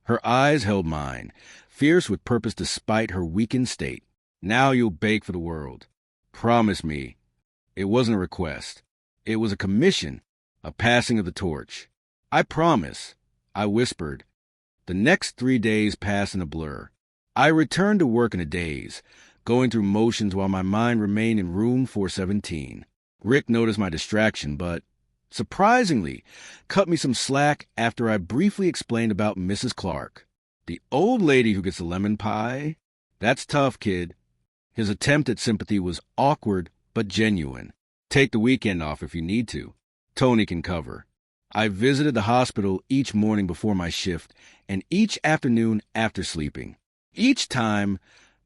Her eyes held mine, fierce with purpose despite her weakened state. "Now you'll bake for the world. Promise me." It wasn't a request. It was a commission, a passing of the torch. "I promise," I whispered. The next 3 days passed in a blur. I returned to work in a daze, going through motions while my mind remained in room 417. Rick noticed my distraction, but, surprisingly, cut me some slack after I briefly explained about Mrs. Clark. "The old lady who gets the lemon pie? That's tough, kid." His attempt at sympathy was awkward but genuine. "Take the weekend off if you need to. Tony can cover." I visited the hospital each morning before my shift and each afternoon after sleeping. Each time,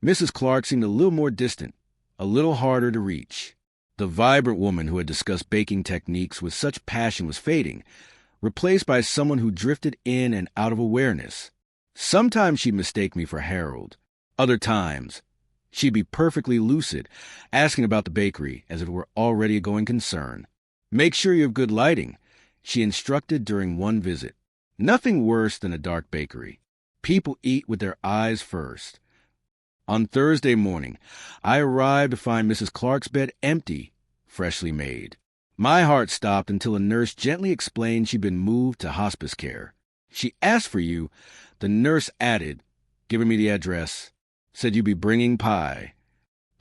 Mrs. Clark seemed a little more distant, a little harder to reach. The vibrant woman who had discussed baking techniques with such passion was fading, replaced by someone who drifted in and out of awareness. Sometimes she'd mistake me for Harold. Other times, she'd be perfectly lucid, asking about the bakery as if it were already a going concern. "Make sure you have good lighting," she instructed during one visit. Nothing worse than a dark bakery. People eat with their eyes first. On Thursday morning, I arrived to find Mrs. Clark's bed empty, freshly made. My heart stopped until a nurse gently explained she'd been moved to hospice care. "She asked for you," the nurse added, giving me the address. "Said you'd be bringing pie."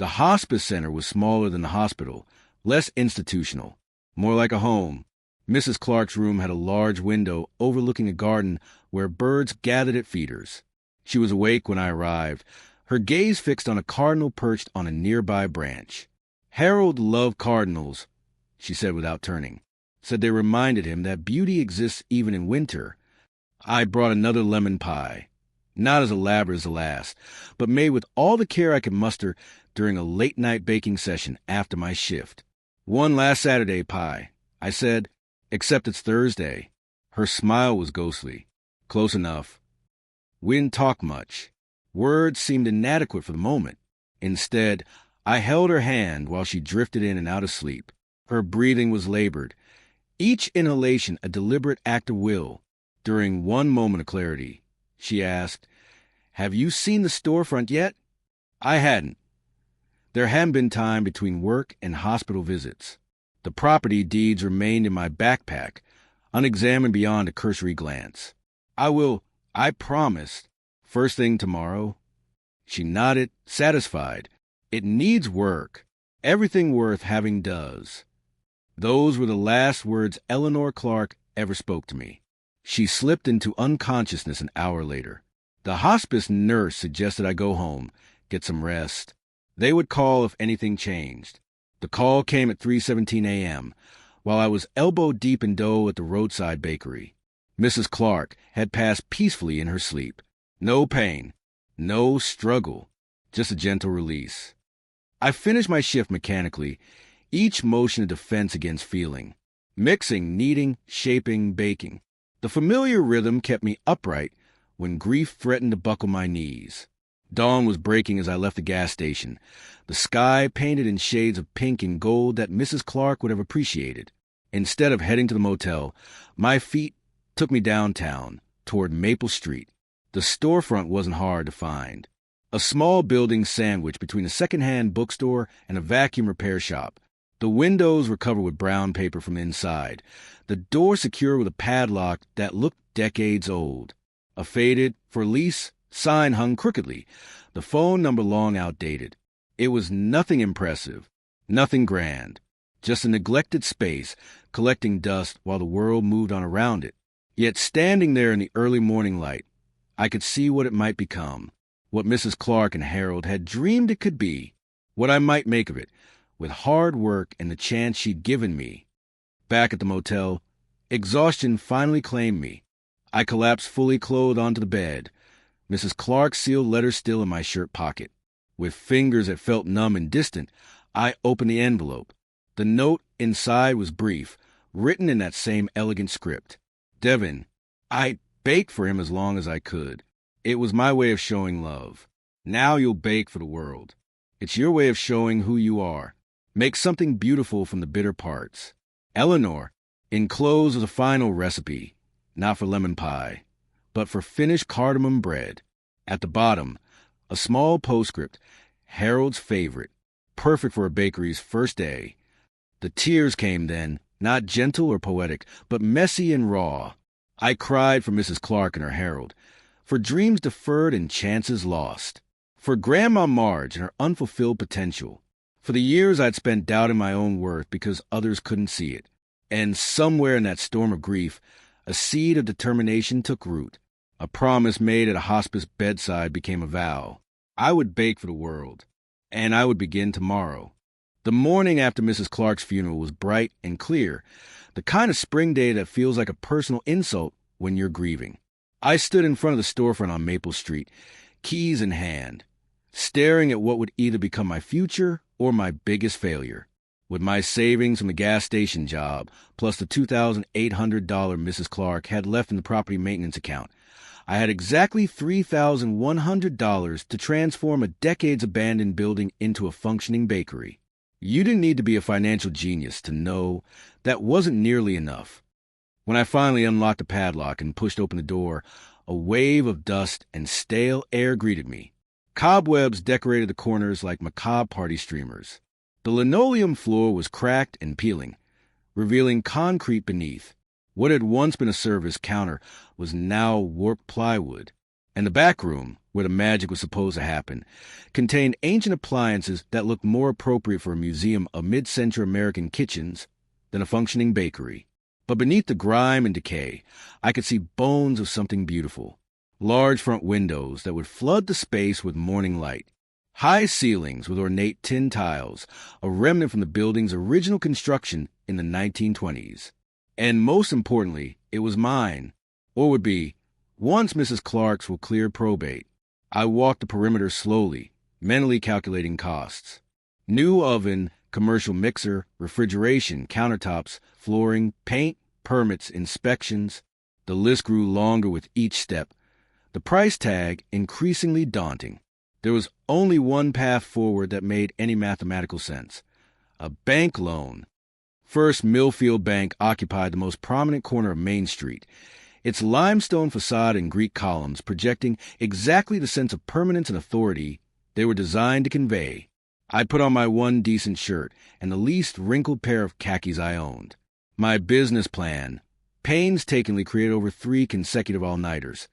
The hospice center was smaller than the hospital, less institutional, more like a home. Mrs. Clark's room had a large window overlooking a garden where birds gathered at feeders. She was awake when I arrived, her gaze fixed on a cardinal perched on a nearby branch. "Harold loved cardinals," she said without turning. Said they reminded him that beauty exists even in winter. I brought another lemon pie, not as elaborate as the last, but made with all the care I could muster during a late-night baking session after my shift. "One last Saturday pie," I said, "except it's Thursday." Her smile was ghostly. "Close enough." We didn't talk much. Words seemed inadequate for the moment. Instead, I held her hand while she drifted in and out of sleep. Her breathing was labored, each inhalation a deliberate act of will. During one moment of clarity, she asked, "Have you seen the storefront yet?" I hadn't. There hadn't been time between work and hospital visits. The property deeds remained in my backpack, unexamined beyond a cursory glance. "I will, I promised. First thing tomorrow." She nodded, satisfied. It needs work. Everything worth having does. Those were the last words Eleanor Clark ever spoke to me. She slipped into unconsciousness an hour later. The hospice nurse suggested I go home, get some rest. They would call if anything changed. The call came at 3:17 a.m., while I was elbow-deep in dough at the roadside bakery. Mrs. Clark had passed peacefully in her sleep. No pain, no struggle, just a gentle release. I finished my shift mechanically, each motion a defense against feeling. Mixing, kneading, shaping, baking. The familiar rhythm kept me upright when grief threatened to buckle my knees. Dawn was breaking as I left the gas station, the sky painted in shades of pink and gold that Mrs. Clark would have appreciated. Instead of heading to the motel, my feet took me downtown, toward Maple Street. The storefront wasn't hard to find. A small building sandwiched between a second-hand bookstore and a vacuum repair shop. The windows were covered with brown paper from inside, the door secure with a padlock that looked decades old. A faded, "For lease," sign hung crookedly, the phone number long outdated. It was nothing impressive, nothing grand, just a neglected space collecting dust while the world moved on around it. Yet standing there in the early morning light, I could see what it might become, what Mrs. Clark and Harold had dreamed it could be, what I might make of it, with hard work and the chance she'd given me. Back at the motel, exhaustion finally claimed me. I collapsed fully clothed onto the bed, Mrs. Clark's sealed letter still in my shirt pocket. With fingers that felt numb and distant, I opened the envelope. The note inside was brief, written in that same elegant script. "Devin, I baked for him as long as I could. It was my way of showing love. Now you'll bake for the world. It's your way of showing who you are. Make something beautiful from the bitter parts. Eleanor." Enclosed was a final recipe, not for lemon pie, but for finished cardamom bread. At the bottom, a small postscript, "Harold's favorite, perfect for a bakery's first day." The tears came then, not gentle or poetic, but messy and raw. I cried for Mrs. Clark and her Harold, for dreams deferred and chances lost, for Grandma Marge and her unfulfilled potential, for the years I'd spent doubting my own worth because others couldn't see it. And somewhere in that storm of grief, a seed of determination took root. A promise made at a hospice bedside became a vow. I would bake for the world, and I would begin tomorrow. The morning after Mrs. Clark's funeral was bright and clear, the kind of spring day that feels like a personal insult when you're grieving. I stood in front of the storefront on Maple Street, keys in hand, staring at what would either become my future or my biggest failure. With my savings from the gas station job, plus the $2,800 Mrs. Clark had left in the property maintenance account, I had exactly $3,100 to transform a decades-abandoned building into a functioning bakery. You didn't need to be a financial genius to know that wasn't nearly enough. When I finally unlocked the padlock and pushed open the door, a wave of dust and stale air greeted me. Cobwebs decorated the corners like macabre party streamers. The linoleum floor was cracked and peeling, revealing concrete beneath. What had once been a service counter was now warped plywood, And the back room, where the magic was supposed to happen, contained ancient appliances that looked more appropriate for a museum of mid-century American kitchens than a functioning bakery. But beneath the grime and decay, I could see bones of something beautiful. Large front windows that would flood the space with morning light. High ceilings with ornate tin tiles, a remnant from the building's original construction in the 1920s. And most importantly, it was mine, or would be, once Mrs. Clark's will clear probate. I walked the perimeter slowly, mentally calculating costs. New oven, commercial mixer, refrigeration, countertops, flooring, paint, permits, inspections. The list grew longer with each step, the price tag increasingly daunting. There was only one path forward that made any mathematical sense. A bank loan. First Millfield Bank occupied the most prominent corner of Main Street, its limestone facade and Greek columns projecting exactly the sense of permanence and authority they were designed to convey. I put on my one decent shirt and the least wrinkled pair of khakis I owned. My business plan, painstakingly created over 3 consecutive all-nighters,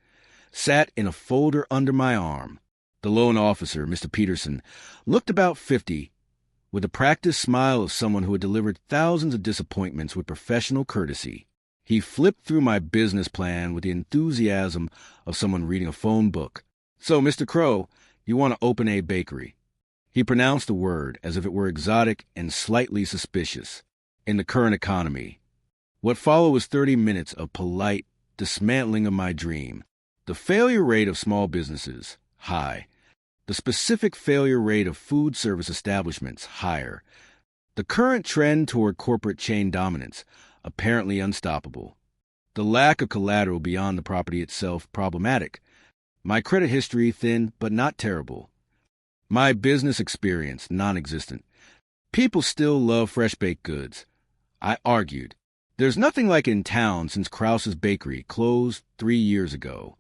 sat in a folder under my arm. The loan officer, Mr. Peterson, looked about 50, with the practiced smile of someone who had delivered thousands of disappointments with professional courtesy. He flipped through my business plan with the enthusiasm of someone reading a phone book. "So, Mr. Crow, you want to open a bakery?" He pronounced the word as if it were exotic and slightly suspicious. In the current economy, what followed was 30 minutes of polite dismantling of my dream. The failure rate of small businesses, high. The specific failure rate of food service establishments, higher. The current trend toward corporate chain dominance, apparently unstoppable. The lack of collateral beyond the property itself, problematic. My credit history, thin but not terrible. My business experience, non-existent. People still love fresh-baked goods. I argued. There's nothing like it in town since Krause's Bakery closed 3 years ago.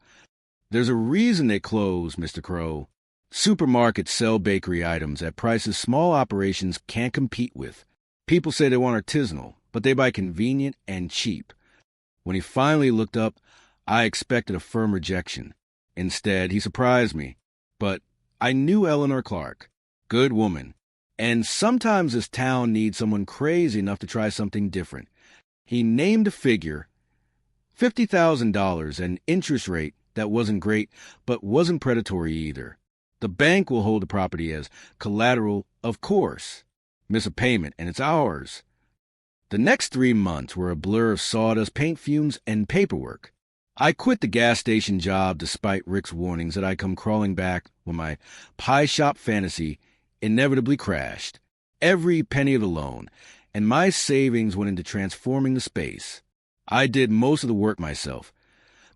There's a reason they closed, Mr. Crow. Supermarkets sell bakery items at prices small operations can't compete with. People say they want artisanal, but they buy convenient and cheap. When he finally looked up, I expected a firm rejection. Instead, he surprised me. But I knew Eleanor Clark. Good woman. And sometimes this town needs someone crazy enough to try something different. He named a figure, $50,000, an interest rate that wasn't great, but wasn't predatory either. The bank will hold the property as collateral, of course. Miss a payment, and it's ours. The next 3 months were a blur of sawdust, paint fumes, and paperwork. I quit the gas station job despite Rick's warnings that I'd come crawling back when my pie shop fantasy inevitably crashed. Every penny of the loan, and my savings went into transforming the space. I did most of the work myself,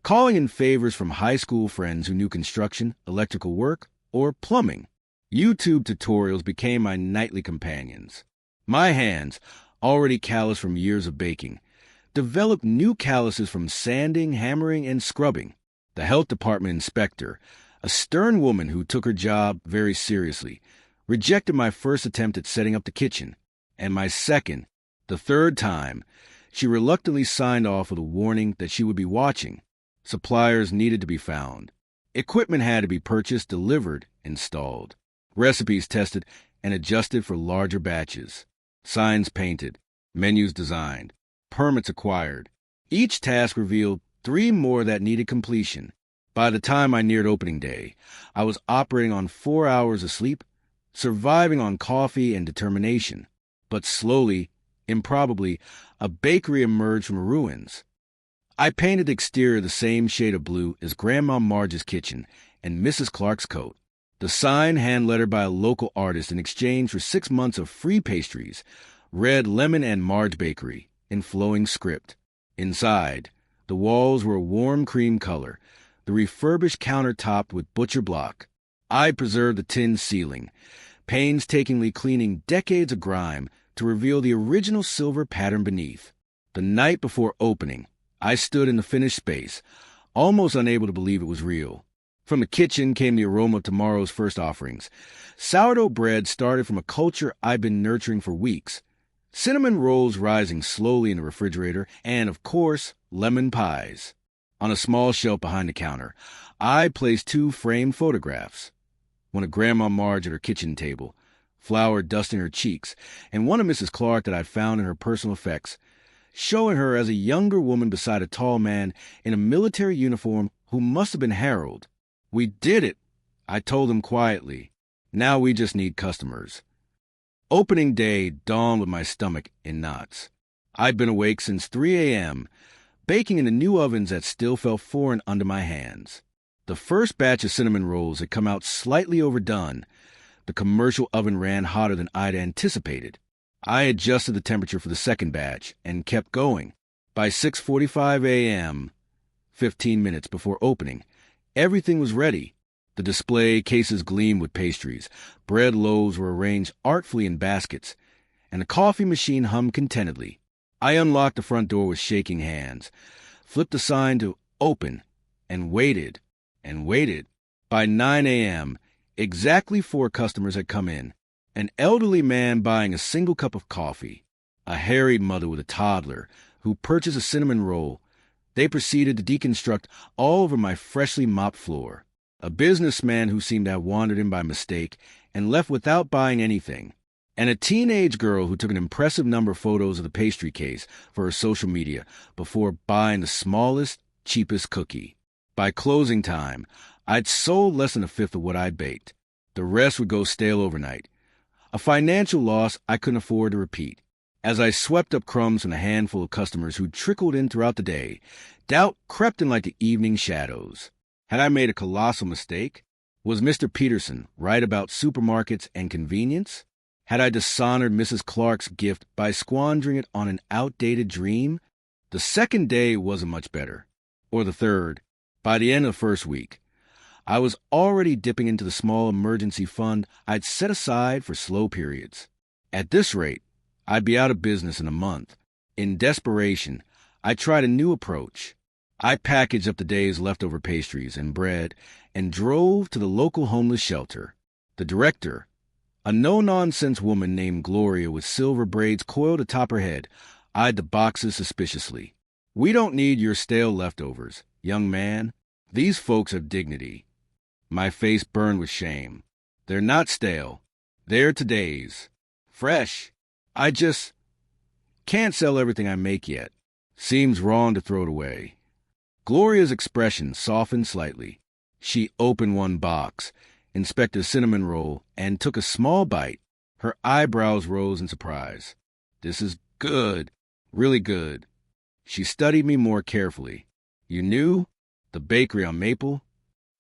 calling in favors from high school friends who knew construction, electrical work, or plumbing. YouTube tutorials became my nightly companions. My hands, already calloused from years of baking, developed new calluses from sanding, hammering, and scrubbing. The health department inspector, a stern woman who took her job very seriously, rejected my first attempt at setting up the kitchen, and my second, the third time, she reluctantly signed off with a warning that she would be watching. Suppliers needed to be found. Equipment had to be purchased, delivered, installed. Recipes tested and adjusted for larger batches. Signs painted. Menus designed. Permits acquired. Each task revealed 3 more that needed completion. By the time I neared opening day, I was operating on 4 hours of sleep, surviving on coffee and determination. But slowly, improbably, a bakery emerged from ruins. I painted the exterior the same shade of blue as Grandma Marge's kitchen and Mrs. Clark's coat. The sign, hand-lettered by a local artist in exchange for 6 months of free pastries, read Lemon and Marge Bakery in flowing script. Inside, the walls were a warm cream color, the refurbished counter topped with butcher block. I preserved the tin ceiling, painstakingly cleaning decades of grime to reveal the original silver pattern beneath. The night before opening, I stood in the finished space, almost unable to believe it was real. From the kitchen came the aroma of tomorrow's first offerings. Sourdough bread started from a culture I'd been nurturing for weeks. Cinnamon rolls rising slowly in the refrigerator, and, of course, lemon pies. On a small shelf behind the counter, I placed two framed photographs. One of Grandma Marge at her kitchen table, flour dusting her cheeks, and one of Mrs. Clark that I'd found in her personal effects, showing her as a younger woman beside a tall man in a military uniform who must have been Harold. "We did it," I told him quietly. "Now we just need customers." Opening day dawned with my stomach in knots. I'd been awake since 3 a.m., baking in the new ovens that still felt foreign under my hands. The first batch of cinnamon rolls had come out slightly overdone. The commercial oven ran hotter than I'd anticipated. I adjusted the temperature for the second batch and kept going. By 6:45 a.m., 15 minutes before opening, everything was ready. The display cases gleamed with pastries, bread loaves were arranged artfully in baskets, and the coffee machine hummed contentedly. I unlocked the front door with shaking hands, flipped the sign to open, and waited and waited. By 9 a.m., exactly 4 customers had come in. An elderly man buying a single cup of coffee, a harried mother with a toddler who purchased a cinnamon roll. They proceeded to deconstruct all over my freshly mopped floor. A businessman who seemed to have wandered in by mistake and left without buying anything. And a teenage girl who took an impressive number of photos of the pastry case for her social media before buying the smallest, cheapest cookie. By closing time, I'd sold less than a fifth of what I'd baked. The rest would go stale overnight. A financial loss I couldn't afford to repeat. As I swept up crumbs from a handful of customers who trickled in throughout the day, doubt crept in like the evening shadows. Had I made a colossal mistake? Was Mr. Peterson right about supermarkets and convenience? Had I dishonored Mrs. Clark's gift by squandering it on an outdated dream? The second day wasn't much better. Or the third. By the end of the first week, I was already dipping into the small emergency fund I'd set aside for slow periods. At this rate, I'd be out of business in a month. In desperation, I tried a new approach. I packaged up the day's leftover pastries and bread and drove to the local homeless shelter. The director, a no-nonsense woman named Gloria with silver braids coiled atop her head, eyed the boxes suspiciously. "We don't need your stale leftovers, young man. These folks have dignity." My face burned with shame. "They're not stale. They're today's. Fresh. I just can't sell everything I make yet. Seems wrong to throw it away." Gloria's expression softened slightly. She opened one box, inspected a cinnamon roll, and took a small bite. Her eyebrows rose in surprise. "This is good. Really good." She studied me more carefully. "You knew? The bakery on Maple?"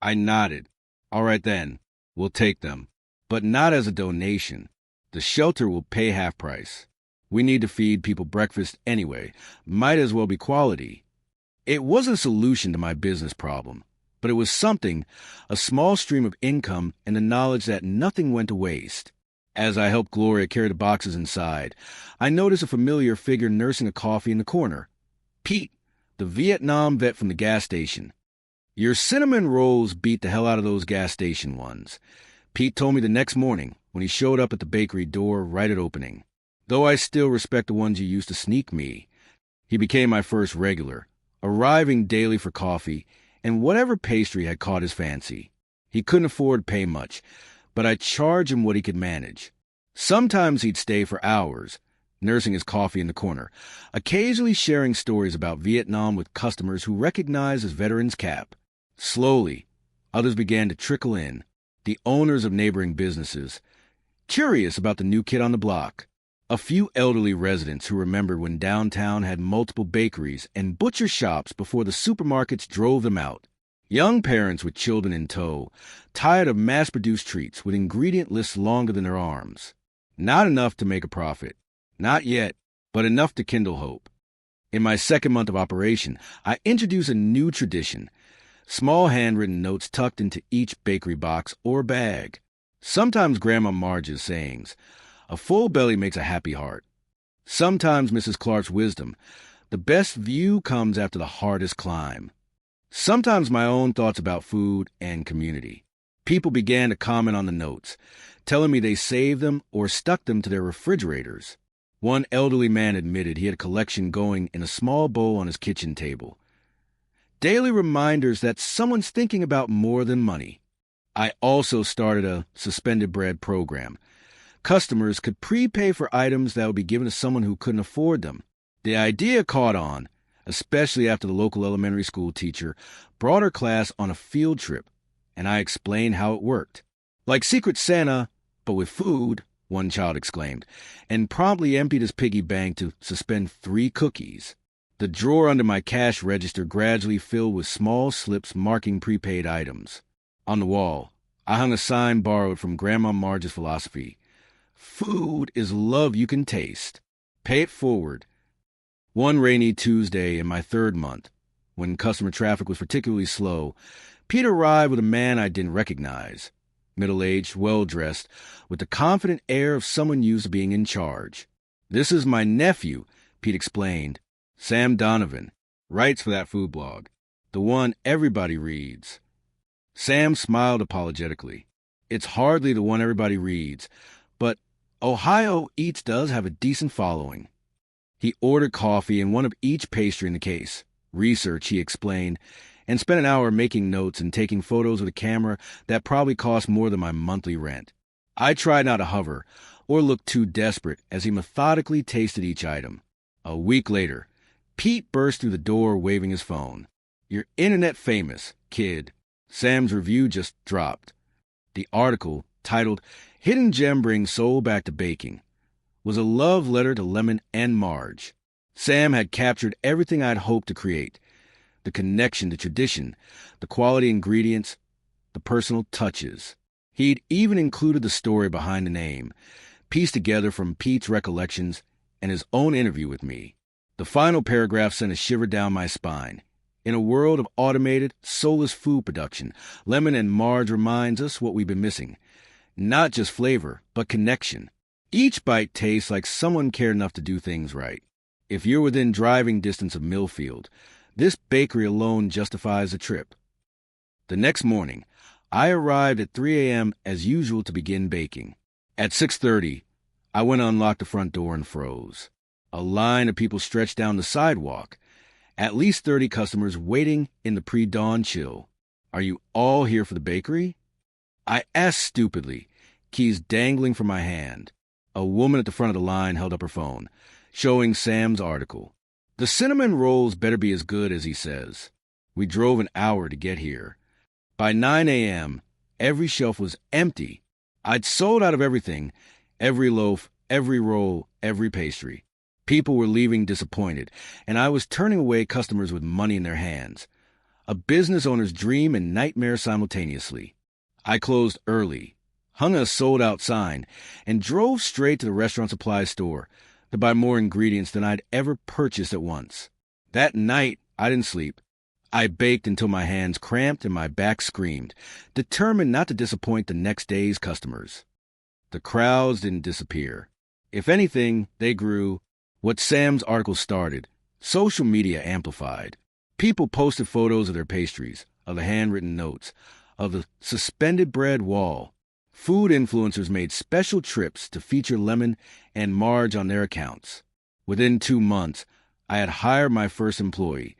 I nodded. "All right then, we'll take them. But not as a donation. The shelter will pay half price. We need to feed people breakfast anyway. Might as well be quality." It wasn't a solution to my business problem, but it was something, a small stream of income and the knowledge that nothing went to waste. As I helped Gloria carry the boxes inside, I noticed a familiar figure nursing a coffee in the corner. Pete, the Vietnam vet from the gas station. "Your cinnamon rolls beat the hell out of those gas station ones," Pete told me the next morning when he showed up at the bakery door right at opening. "Though I still respect the ones you used to sneak me." He became my first regular, arriving daily for coffee and whatever pastry had caught his fancy. He couldn't afford to pay much, but I charged him what he could manage. Sometimes he'd stay for hours, nursing his coffee in the corner, occasionally sharing stories about Vietnam with customers who recognized his veteran's cap. Slowly, others began to trickle in, the owners of neighboring businesses, curious about the new kid on the block. A few elderly residents who remembered when downtown had multiple bakeries and butcher shops before the supermarkets drove them out. Young parents with children in tow, tired of mass-produced treats with ingredient lists longer than their arms. Not enough to make a profit. Not yet, but enough to kindle hope. In my second month of operation, I introduced a new tradition. Small handwritten notes tucked into each bakery box or bag. Sometimes Grandma Marge's sayings, "A full belly makes a happy heart." Sometimes Mrs. Clark's wisdom, "The best view comes after the hardest climb." Sometimes my own thoughts about food and community. People began to comment on the notes, telling me they saved them or stuck them to their refrigerators. One elderly man admitted he had a collection going in a small bowl on his kitchen table. Daily reminders that someone's thinking about more than money. I also started a suspended bread program. Customers could prepay for items that would be given to someone who couldn't afford them. The idea caught on, especially after the local elementary school teacher brought her class on a field trip, and I explained how it worked. Like Secret Santa, but with food, one child exclaimed, and promptly emptied his piggy bank to suspend 3 cookies. The drawer under my cash register gradually filled with small slips marking prepaid items. On the wall, I hung a sign borrowed from Grandma Marge's philosophy. Food is love you can taste. Pay it forward. One rainy Tuesday in my 3rd month, when customer traffic was particularly slow, Pete arrived with a man I didn't recognize. Middle-aged, well-dressed, with the confident air of someone used to being in charge. "This is my nephew," Pete explained. "Sam Donovan. Writes for that food blog. The one everybody reads." Sam smiled apologetically. "It's hardly the one everybody reads, but Ohio Eats does have a decent following." He ordered coffee and one of each pastry in the case. Research, he explained, and spent an hour making notes and taking photos with a camera that probably cost more than my monthly rent. I tried not to hover or look too desperate as he methodically tasted each item. A week later, Pete burst through the door waving his phone. "You're internet famous, kid." Sam's review just dropped. The article, titled "Hidden Gem Brings Soul Back to Baking," was a love letter to Lemon and Marge. Sam had captured everything I'd hoped to create. The connection, the tradition, the quality ingredients, the personal touches. He'd even included the story behind the name, pieced together from Pete's recollections and his own interview with me. The final paragraph sent a shiver down my spine. In a world of automated, soulless food production, Lemon and Marge reminds us what we've been missing. Not just flavor, but connection. Each bite tastes like someone cared enough to do things right. If you're within driving distance of Millfield, this bakery alone justifies the trip. The next morning, I arrived at 3 a.m. as usual to begin baking. At 6:30, I went to unlock the front door and froze. A line of people stretched down the sidewalk. At least 30 customers waiting in the pre-dawn chill. "Are you all here for the bakery?" I asked stupidly, keys dangling from my hand. A woman at the front of the line held up her phone, showing Sam's article. "The cinnamon rolls better be as good as he says." We drove an hour to get here. By 9 a.m., every shelf was empty. I'd sold out of everything, every loaf, every roll, every pastry. People were leaving disappointed, and I was turning away customers with money in their hands. A business owner's dream and nightmare simultaneously. I closed early, hung a sold-out sign, and drove straight to the restaurant supply store to buy more ingredients than I'd ever purchased at once. That night, I didn't sleep. I baked until my hands cramped and my back screamed, determined not to disappoint the next day's customers. The crowds didn't disappear. If anything, they grew. What Sam's article started, social media amplified. People posted photos of their pastries, of the handwritten notes, of the suspended bread wall. Food influencers made special trips to feature Lemon and Marge on their accounts. Within 2 months, I had hired my first employee,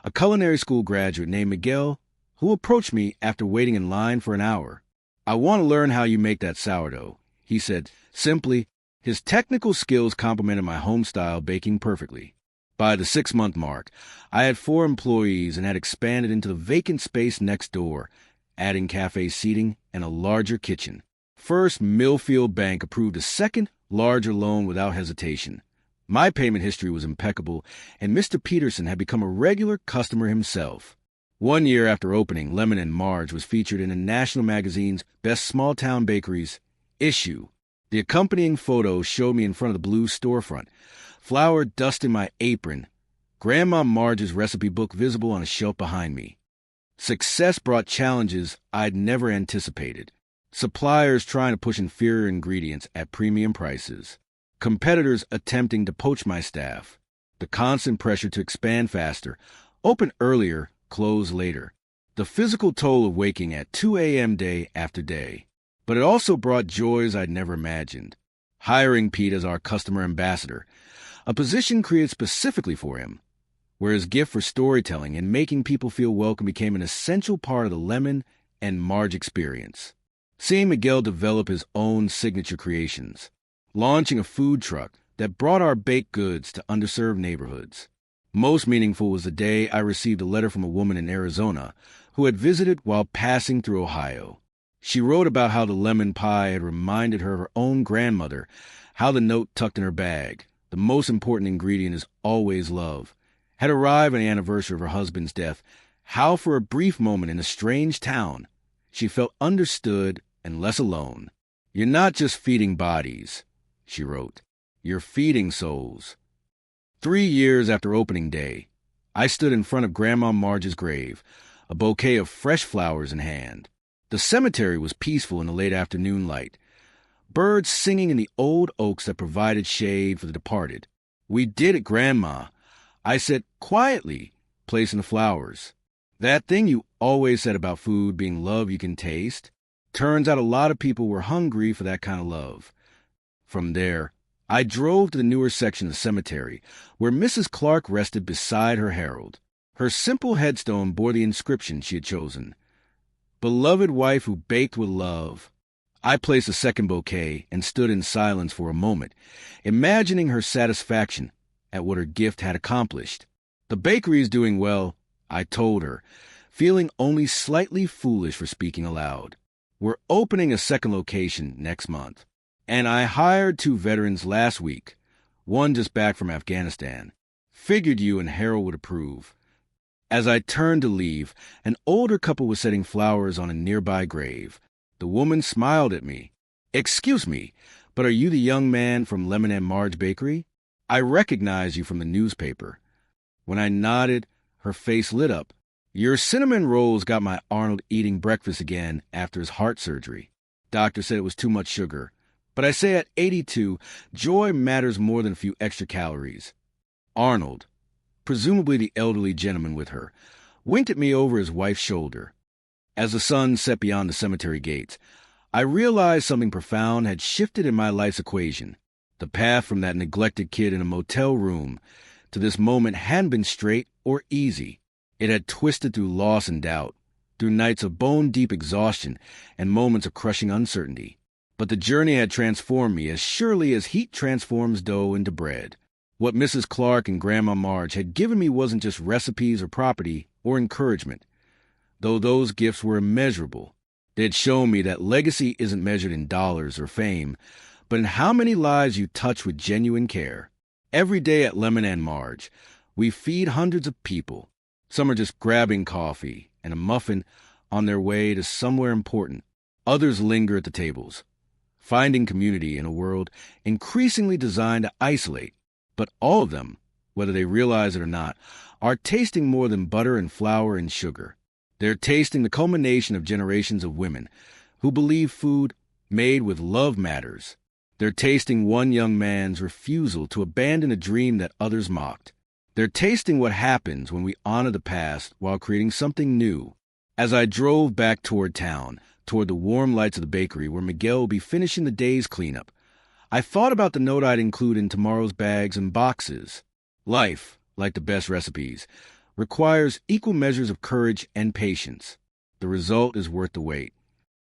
a culinary school graduate named Miguel, who approached me after waiting in line for an hour. "I want to learn how you make that sourdough," he said simply. His technical skills complemented my home-style baking perfectly. By the 6-month mark, I had 4 employees and had expanded into the vacant space next door, adding cafe seating and a larger kitchen. First, Millfield Bank approved a second, larger loan without hesitation. My payment history was impeccable, and Mr. Peterson had become a regular customer himself. 1 year after opening, Lemon and Marge was featured in a national magazine's Best Small-Town Bakeries issue. The accompanying photo showed me in front of the blue storefront, flour dusting my apron, Grandma Marge's recipe book visible on a shelf behind me. Success brought challenges I'd never anticipated. Suppliers trying to push inferior ingredients at premium prices. Competitors attempting to poach my staff. The constant pressure to expand faster, open earlier, close later. The physical toll of waking at 2 a.m. day after day. But it also brought joys I'd never imagined. Hiring Pete as our customer ambassador, a position created specifically for him. where his gift for storytelling and making people feel welcome became an essential part of the Lemon and Marge experience. Seeing Miguel develop his own signature creations, launching a food truck that brought our baked goods to underserved neighborhoods. Most meaningful was the day I received a letter from a woman in Arizona who had visited while passing through Ohio. She wrote about how the lemon pie had reminded her of her own grandmother, how the note tucked in her bag, the most important ingredient is always love, had arrived on the anniversary of her husband's death, how for a brief moment in a strange town, she felt understood and less alone. "You're not just feeding bodies," she wrote. "You're feeding souls." 3 years after opening day, I stood in front of Grandma Marge's grave, a bouquet of fresh flowers in hand. The cemetery was peaceful in the late afternoon light, birds singing in the old oaks that provided shade for the departed. "We did it, Grandma," I said quietly, placing the flowers. "That thing you always said about food being love you can taste, turns out a lot of people were hungry for that kind of love." From there, I drove to the newer section of the cemetery, where Mrs. Clark rested beside her herald. Her simple headstone bore the inscription she had chosen: "Beloved wife who baked with love." I placed a second bouquet and stood in silence for a moment, imagining her satisfaction at what her gift had accomplished. "The bakery is doing well," I told her, feeling only slightly foolish for speaking aloud. "We're opening a second location next month. And I hired 2 veterans last week, one just back from Afghanistan. Figured you and Harold would approve." As I turned to leave, an older couple was setting flowers on a nearby grave. The woman smiled at me. "Excuse me, but are you the young man from Lemon and Marge Bakery? I recognize you from the newspaper." When I nodded, her face lit up. "Your cinnamon rolls got my Arnold eating breakfast again after his heart surgery. Doctor said it was too much sugar. But I say at 82, joy matters more than a few extra calories." Arnold, presumably the elderly gentleman with her, winked at me over his wife's shoulder. As the sun set beyond the cemetery gates, I realized something profound had shifted in my life's equation. The path from that neglected kid in a motel room to this moment hadn't been straight or easy. It had twisted through loss and doubt, through nights of bone-deep exhaustion and moments of crushing uncertainty. But the journey had transformed me as surely as heat transforms dough into bread. What Mrs. Clark and Grandma Marge had given me wasn't just recipes or property or encouragement, though those gifts were immeasurable. They had shown me that legacy isn't measured in dollars or fame, but in how many lives you touch with genuine care. Every day at Lemon and Marge, we feed hundreds of people. Some are just grabbing coffee and a muffin on their way to somewhere important. Others linger at the tables, finding community in a world increasingly designed to isolate. But all of them, whether they realize it or not, are tasting more than butter and flour and sugar. They're tasting the culmination of generations of women who believe food made with love matters. They're tasting one young man's refusal to abandon a dream that others mocked. They're tasting what happens when we honor the past while creating something new. As I drove back toward town, toward the warm lights of the bakery where Miguel will be finishing the day's cleanup, I thought about the note I'd include in tomorrow's bags and boxes. Life, like the best recipes, requires equal measures of courage and patience. The result is worth the wait.